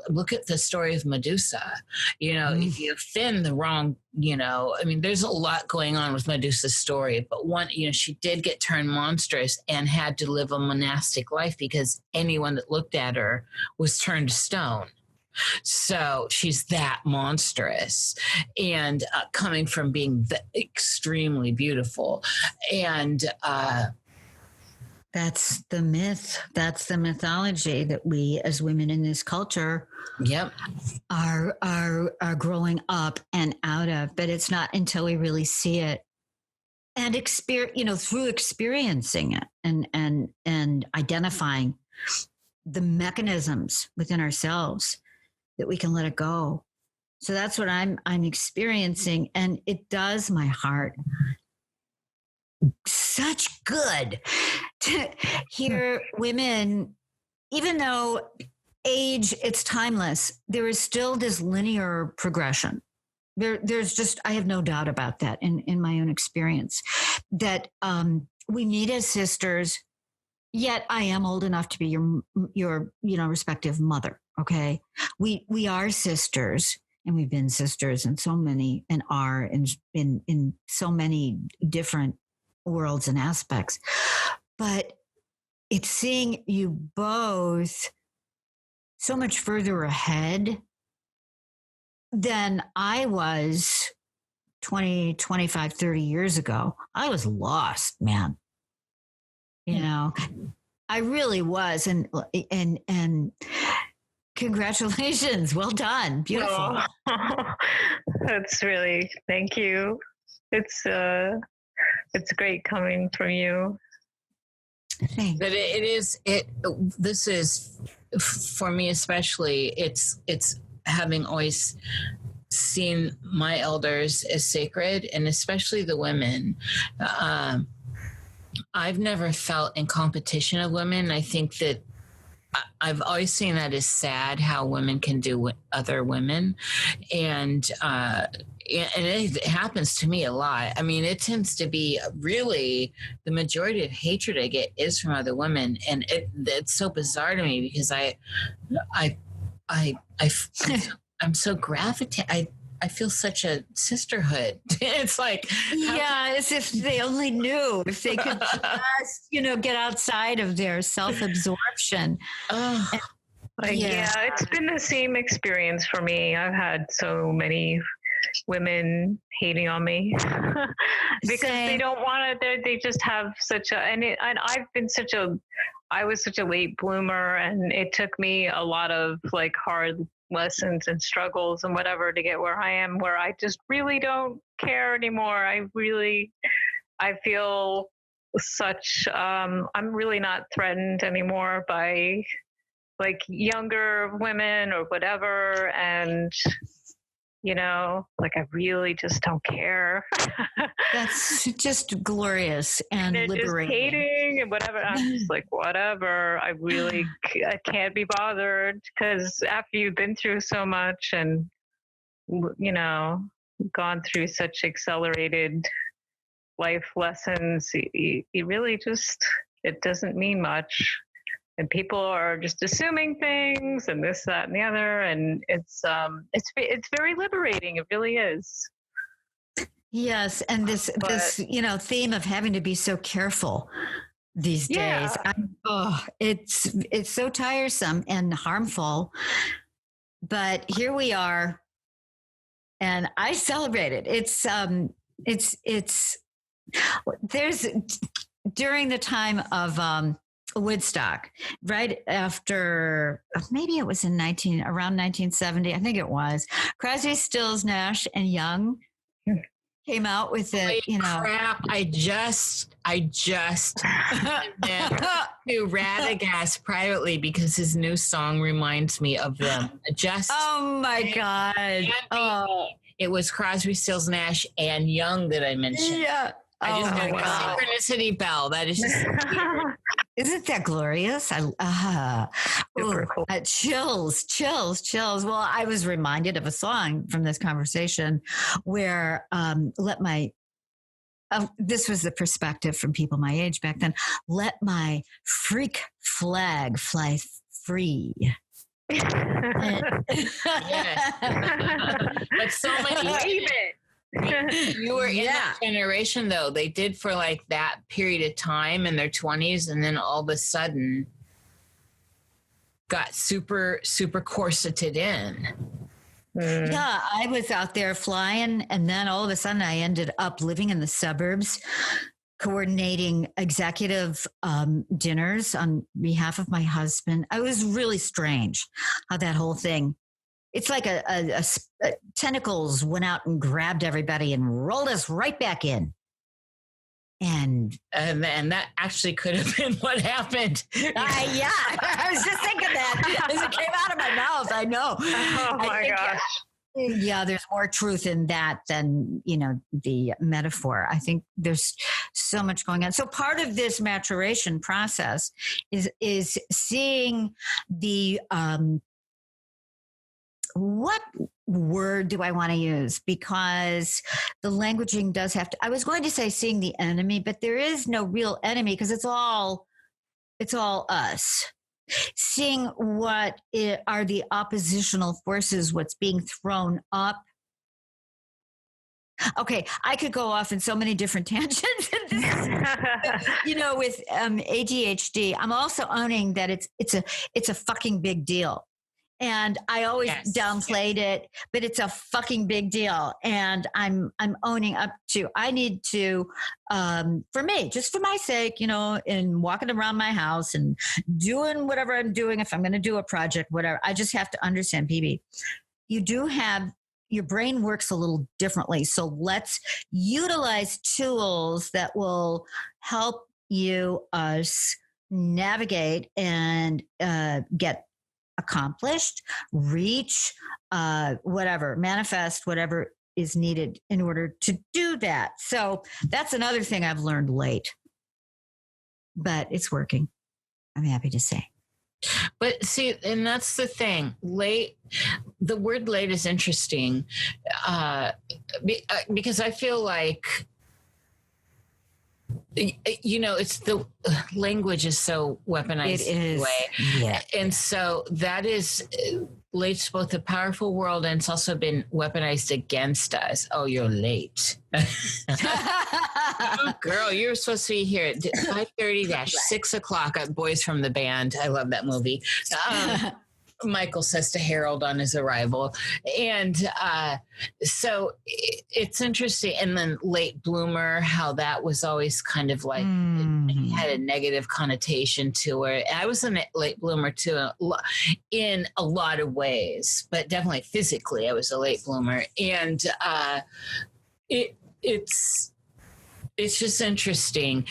Look at the story of Medusa. If you offend the wrong, there's a lot going on with Medusa's story, but she did get turned monstrous and had to live a monastic life because anyone that looked at her was turned to stone. So she's that monstrous and coming from being extremely beautiful. And that's the myth. That's the mythology that we as women in this culture are growing up and out of. But it's not until we really see it and through experiencing it and identifying the mechanisms within ourselves that we can let it go. So that's what I'm experiencing, and it does my heart such good to hear women, even though age, it's timeless, there is still this linear progression. There's just, I have no doubt about that in my own experience, that we meet as sisters, yet I am old enough to be your respective mother. Okay. We are sisters, and we've been sisters in so many, and are in so many different worlds and aspects. But it's seeing you both so much further ahead than I was 20, 25, 30 years ago. I was lost, man. I really was. And congratulations. Well done. Beautiful. Oh, that's really, thank you. It's great coming from you. Thanks. But this is, for me especially, it's having always seen my elders as sacred, and especially the women. I've never felt in competition of women. I think that I've always seen that as sad, how women can do with other women. And it happens to me a lot. I mean, it tends to be really the majority of hatred I get is from other women. And it's so bizarre to me because I'm so I feel such a sisterhood. It's like, as if they only knew, if they could just, get outside of their self-absorption. It's been the same experience for me. I've had so many women hating on me because they don't want to. They just have such a, and I was such a late bloomer, and it took me a lot of like hard lessons and struggles and whatever to get where I am, where I just really don't care anymore. I feel such, I'm really not threatened anymore by like younger women or whatever. And, you know, like I really just don't care. That's just glorious and they're liberating. Just hating and whatever. I'm just like, whatever. I can't be bothered, because after you've been through so much and, you know, gone through such accelerated life lessons, you really just, it doesn't mean much. And people are just assuming things and this, that, and the other. And it's very liberating. It really is. Yes. And this, you know, theme of having to be so careful these days. It's so tiresome and harmful, but here we are. And I celebrate it. There's during the time of, Woodstock, right after, maybe it was around 1970, I think it was, Crosby, Stills, Nash and Young came out with it, you know. Crap, I just to Radagast privately because his new song reminds me of them. Oh my God. Oh. It was Crosby, Stills, Nash and Young that I mentioned. Yeah. I just got a synchronicity bell. That is just Isn't that glorious? Chills. Well, I was reminded of a song from this conversation where this was the perspective from people my age back then. Let my freak flag fly free. Yes. But so many you were in that generation though. They did for like that period of time in their 20s, and then all of a sudden got super corseted in. Yeah, I was out there flying, and then all of a sudden I ended up living in the suburbs, coordinating executive dinners on behalf of my husband. It was really strange how that whole thing, it's like a tentacles went out and grabbed everybody and rolled us right back in. And that actually could have been what happened. I was just thinking that as it came out of my mouth. I know. Oh my gosh. Yeah, there's more truth in that than, you know, the metaphor. I think there's so much going on. So part of this maturation process is seeing the what word do I want to use? Because the languaging does have to, I was going to say seeing the enemy, but there is no real enemy because it's all us. Seeing what are the oppositional forces, what's being thrown up. Okay, I could go off in so many different tangents. You know, with ADHD, I'm also owning that it's a fucking big deal. And I always downplayed it, but it's a fucking big deal. And I'm owning up to, I need to, for me, just for my sake, you know, in walking around my house and doing whatever I'm doing, if I'm going to do a project, whatever, I just have to understand, Bibi, you do have, your brain works a little differently. So let's utilize tools that will help us navigate and get accomplished, reach, whatever, manifest whatever is needed in order to do that. So that's another thing I've learned late, but it's working. I'm happy to say. But see, and that's the thing. Late, the word late is interesting because I feel like, you know, it's the language is so weaponized. It is. Anyway. Yeah. And so that is late's both a powerful world and it's also been weaponized against us. Oh, you're late. Girl, you're supposed to be here at 5:30 - 6 o'clock at Boys from the Band. I love that movie. Michael says to Harold on his arrival. And so it's interesting. And then late bloomer, how that was always kind of like, it had a negative connotation to it. I was a late bloomer too, in a lot of ways, but definitely physically, I was a late bloomer. And it's just interesting,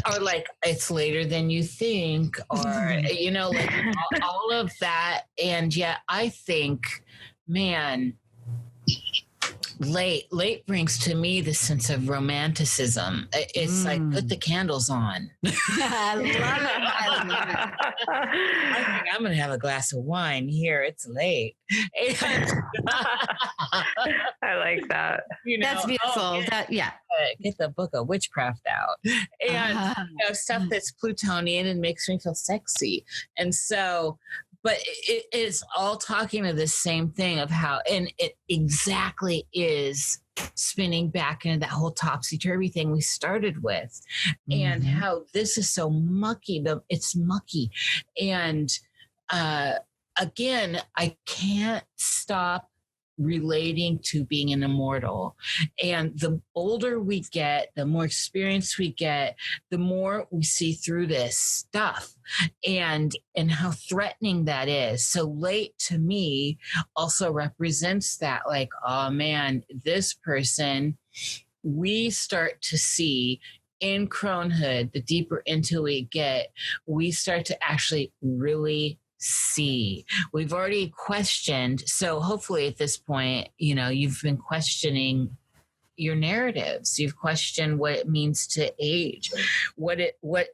or like it's later than you think, or you know, like all of that. And yet I think, man, late brings to me the sense of romanticism. It's like, put the candles on. I love it. I think I'm gonna have a glass of wine here. It's late. I like that. You know, That's beautiful. Get the book of witchcraft out, and you know, stuff that's Plutonian and makes me feel sexy. And so, but it's all talking to the same thing of how, and it exactly is spinning back into that whole topsy-turvy thing we started with, and how this is so mucky. It's mucky. And again, I can't stop relating to being an immortal. And the older we get, the more experience we get, the more we see through this stuff and how threatening that is. So late to me also represents that, like, oh man, this person, we start to see in cronehood, the deeper into we get, we start to actually really see. We've already questioned. So hopefully at this point, you know, you've been questioning your narratives. You've questioned what it means to age, what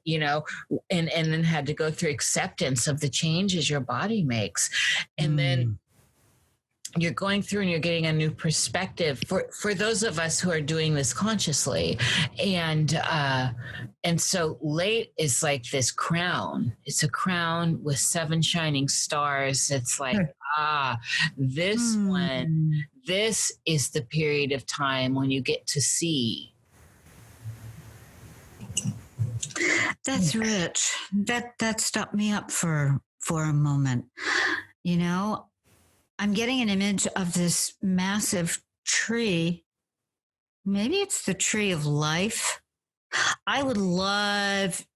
you know, and then had to go through acceptance of the changes your body makes. And then you're going through and you're getting a new perspective for those of us who are doing this consciously. And so late is like this crown. It's a crown with 7 shining stars. It's like, this one, this is the period of time when you get to see. That's rich. That stopped me up for a moment. You know, I'm getting an image of this massive tree. Maybe it's the tree of life. I would love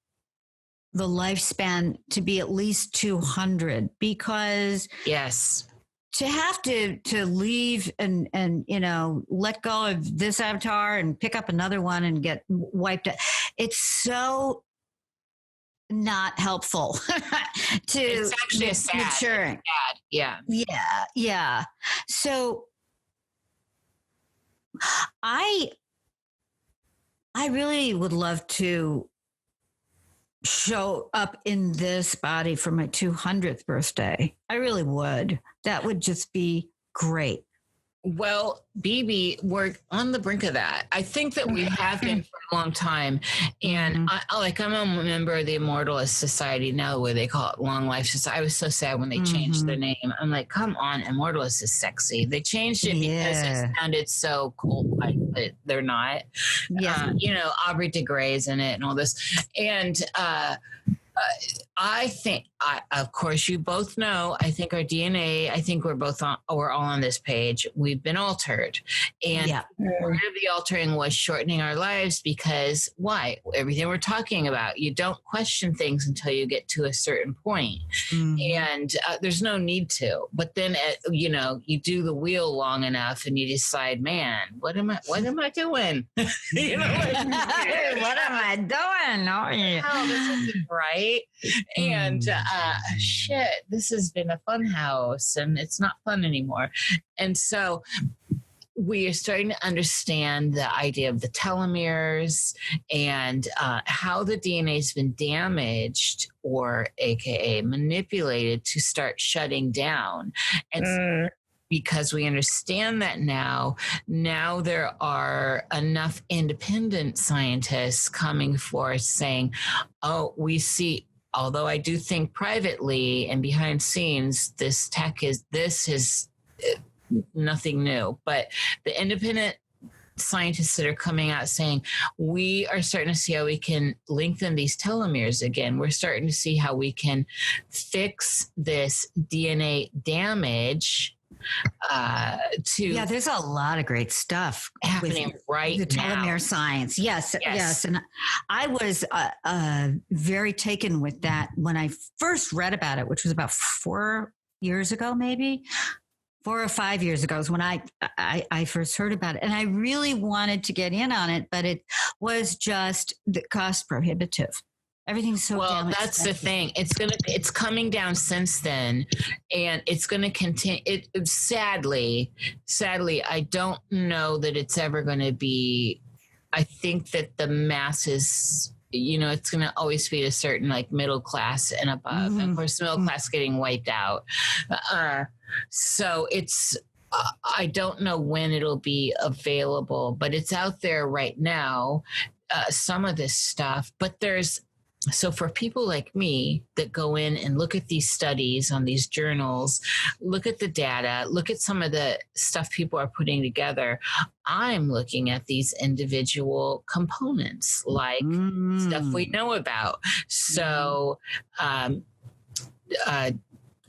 the lifespan to be at least 200, because yes, to have to leave and you know, let go of this avatar and pick up another one and get wiped out, it's so not helpful to it's actually maturing. Yeah. So I really would love to show up in this body for my 200th birthday. I really would. That would just be great. Well, Bibi, we're on the brink of that. I think that we have been for a long time. And I'm a member of the Immortalist Society now, where they call it Long Life Society. I was so sad when they changed their name. I'm like, come on, Immortalist is sexy. They changed it because it sounded so cool, but they're not. Yeah. You know, Aubrey de Grey's in it and all this. And I think, of course, you both know, I think our DNA, I think we're all on this page. We've been altered. And part of the altering was shortening our lives, because why? Everything we're talking about, you don't question things until you get to a certain point. And there's no need to. But then, you know, you do the wheel long enough and you decide, man, what am I doing? You know, like, what am I doing? Oh, yeah. Oh, this isn't right. And shit, this has been a fun house and it's not fun anymore. And so we are starting to understand the idea of the telomeres and how the DNA has been damaged, or AKA manipulated, to start shutting down. And because we understand that now there are enough independent scientists coming forth saying, oh, we see, although I do think privately and behind scenes, this is nothing new, but the independent scientists that are coming out saying, we are starting to see how we can lengthen these telomeres again. We're starting to see how we can fix this DNA damage there's a lot of great stuff happening right the now. telomere science. Yes. And I was very taken with that when I first read about it, which was about 4 years ago, maybe 4 or 5 years ago is when I first heard about it. And I really wanted to get in on it, but it was just the cost prohibitive. Everything's so well. That's the thing. It's coming down since then, and it's going to continue. Sadly, I don't know that it's ever going to be. I think that the masses, it's going to always be a certain like middle class and above. Mm-hmm. Of course, middle class getting wiped out. So it's. I don't know when it'll be available, but it's out there right now. Some of this stuff, but so for people like me that go in and look at these studies on these journals, look at the data, look at some of the stuff people are putting together, I'm looking at these individual components like stuff we know about. So,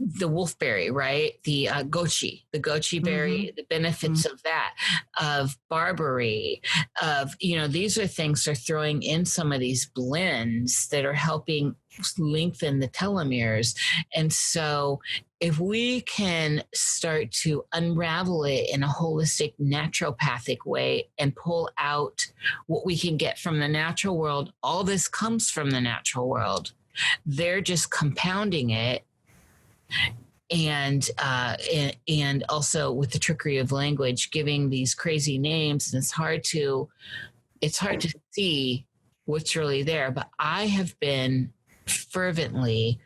the wolfberry, right? The goji berry, the benefits of that, of barberry, of, these are things they're throwing in some of these blends that are helping lengthen the telomeres. And so if we can start to unravel it in a holistic, naturopathic way and pull out what we can get from the natural world, all this comes from the natural world. They're just compounding it. And also with the trickery of language, giving these crazy names, and it's hard to see what's really there. But I have been fervently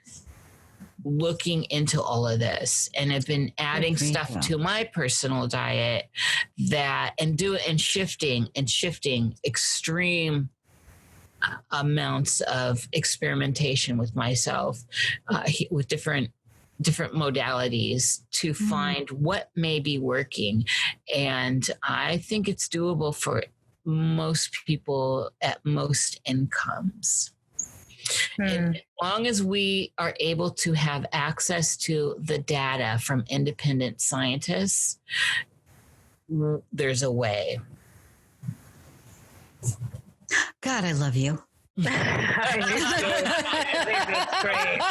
looking into all of this, and have been adding stuff to my personal diet and shifting extreme amounts of experimentation with myself, with different modalities to find what may be working. And I think it's doable for most people at most incomes. And as long as we are able to have access to the data from independent scientists, there's a way. God, I love you. I think that's great.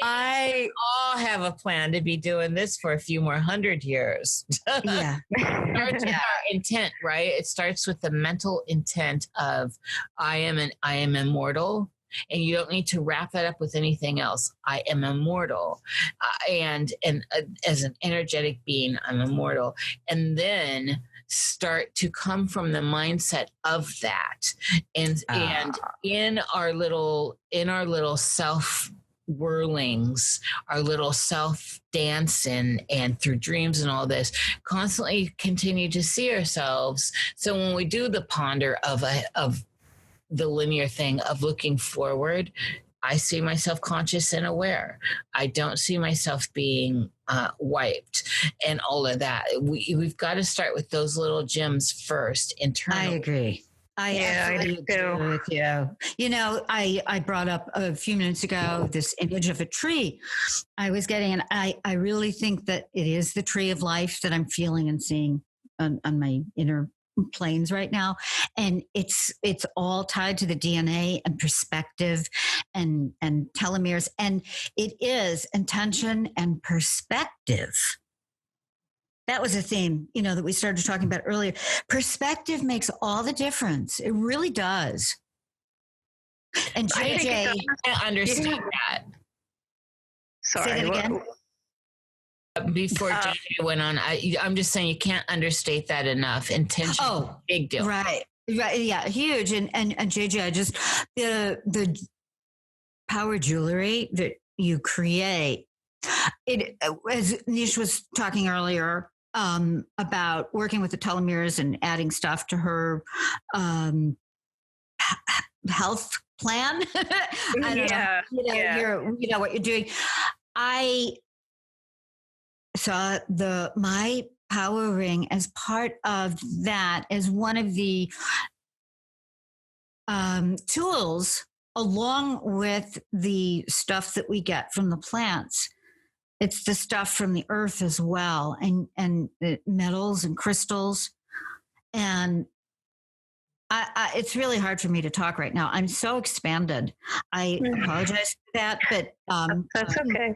I all have a plan to be doing this for a few more 100 years. Yeah. It starts with our intent, right? It starts with the mental intent of I am immortal. And you don't need to wrap that up with anything else. I am immortal. And as an energetic being, I'm immortal. And then start to come from the mindset of that. And in our little self whirlings, our little self dancing, and through dreams and all this, constantly continue to see ourselves. So when we do the ponder of the linear thing of looking forward, I see myself conscious and aware. I don't see myself being wiped and all of that. We've got to start with those little gems first internally. I agree. I agree with you. I brought up a few minutes ago this image of a tree I was getting, and I really think that it is the tree of life that I'm feeling and seeing on my inner planes right now. And it's all tied to the DNA and perspective and telomeres. And it is intention and perspective. That was a theme, that we started talking about earlier. Perspective makes all the difference. It really does. And JJ, I understand that. Sorry. Say that again. Before JJ went on, I'm just saying you can't understate that enough. Intention, big deal. Right, yeah, huge. And JJ, I just the power jewelry that you create. It, as Niish was talking earlier about working with the telomeres and adding stuff to her health plan. I don't know. You know what you're doing. I saw my power ring as part of that, as one of the tools, along with the stuff that we get from the plants. It's the stuff from the earth as well, and the metals and crystals. And it's really hard for me to talk right now. I'm so expanded. I apologize for that, but that's okay.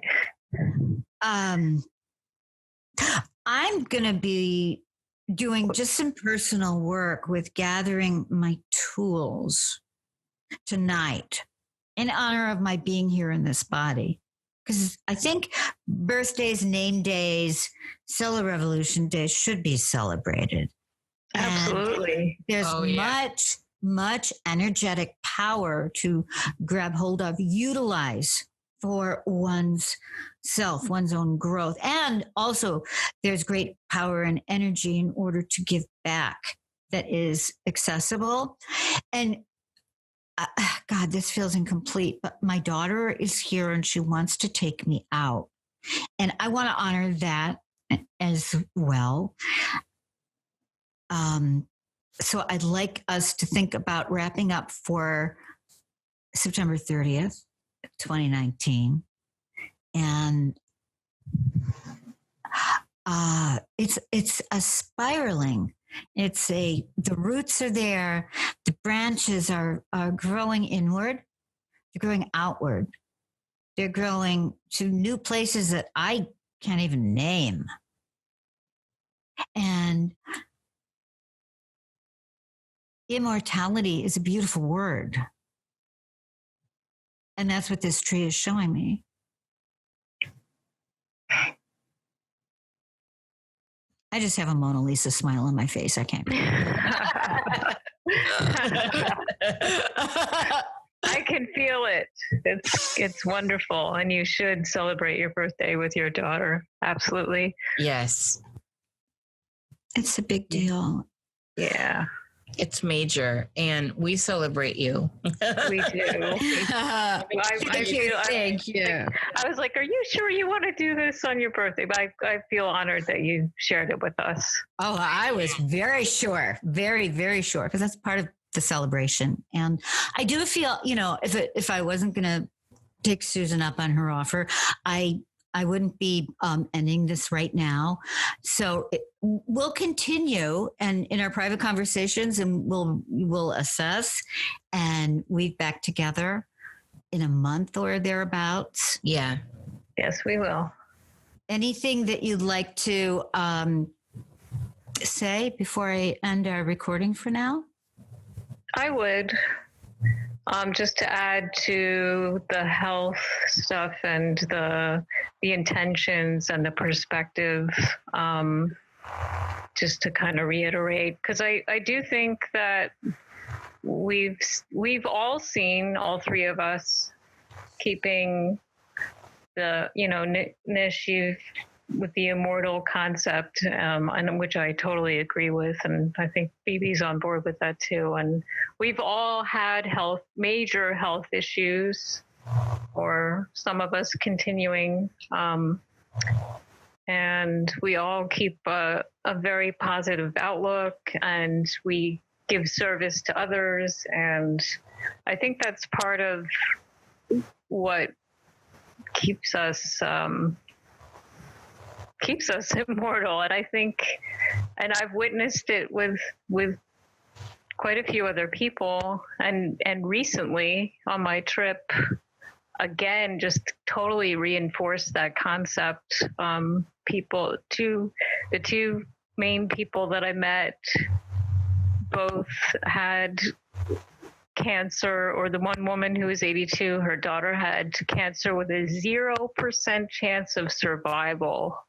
I'm going to be doing just some personal work with gathering my tools tonight in honor of my being here in this body. Because I think birthdays, name days, Solar Revolution days should be celebrated. Absolutely. And there's much energetic power to grab hold of, utilize for one's self, one's own growth. And also there's great power and energy in order to give back that is accessible. And God, this feels incomplete, but my daughter is here and she wants to take me out. And I want to honor that as well. So I'd like us to think about wrapping up for September 30th, 2019. And it's a spiraling. The roots are there. The branches are growing inward. They're growing outward. They're growing to new places that I can't even name. And immortality is a beautiful word. And that's what this tree is showing me. I just have a Mona Lisa smile on my face. I can't. I can feel it. It's wonderful, and you should celebrate your birthday with your daughter. Absolutely. Yes. It's a big deal. Yeah. It's major, and we celebrate you. We do. Thank you. I was like, are you sure you want to do this on your birthday? But I feel honored that you shared it with us. Oh, I was very sure. Very, very sure. Because that's part of the celebration. And I do feel, if I wasn't going to take Susan up on her offer, I wouldn't be ending this right now. So we'll continue and in our private conversations, and we'll assess and weave back together in a month or thereabouts. Yeah. Yes, we will. Anything that you'd like to say before I end our recording for now? I would. Just to add to the health stuff and the intentions and the perspective, just to kind of reiterate, because I do think that we've all seen, all three of us, keeping the, Niish, you've with the immortal concept, and which I totally agree with, and I think Bibi's on board with that too. And we've all had major health issues, or some of us continuing, and we all keep a very positive outlook, and we give service to others, and I think that's part of what keeps us immortal. And I think, and I've witnessed it with quite a few other people, and recently on my trip, again, just totally reinforced that concept. The two main people that I met both had cancer, or the one woman who was 82, her daughter had cancer with a 0% chance of survival.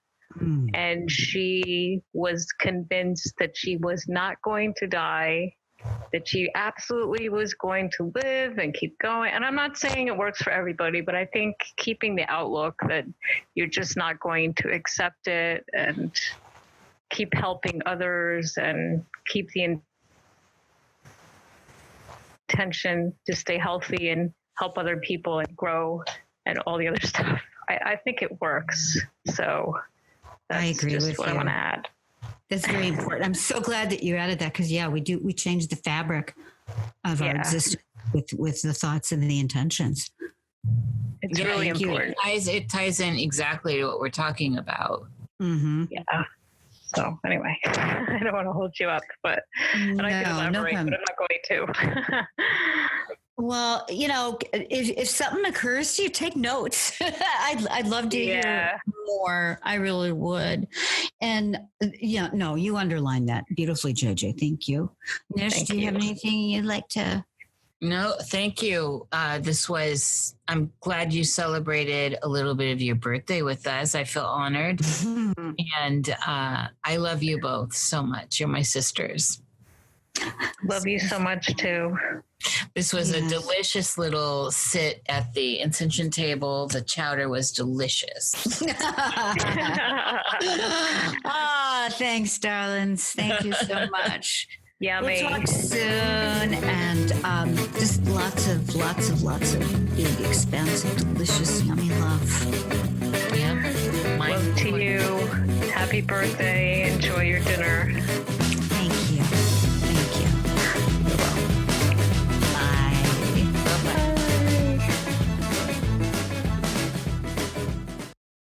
And she was convinced that she was not going to die, that she absolutely was going to live and keep going. And I'm not saying it works for everybody, but I think keeping the outlook that you're just not going to accept it, and keep helping others, and keep the intention to stay healthy and help other people and grow and all the other stuff. I think it works. So that's I agree just with what you. I want to add. That's very important. I'm so glad that you added that because we changed the fabric of our existence with the thoughts and the intentions. It's really important. It ties in exactly to what we're talking about. Mm-hmm. Yeah. So anyway, I don't want to hold you up, but and I can elaborate, but I'm not going to. Well, if something occurs to you, take notes. I'd love to hear more. I really would. And you underlined that beautifully, JJ. Thank you. Niish, do you have anything you'd like to? No, thank you. I'm glad you celebrated a little bit of your birthday with us. I feel honored. And I love you both so much. You're my sisters. Love you so much too. This was a delicious little sit at the intention table. The chowder was delicious. Thanks, darlings. Thank you so much. Yummy. We'll talk soon, and just lots of big, expansive, delicious, yummy love. Yeah. Love to you. Happy birthday. Enjoy your dinner.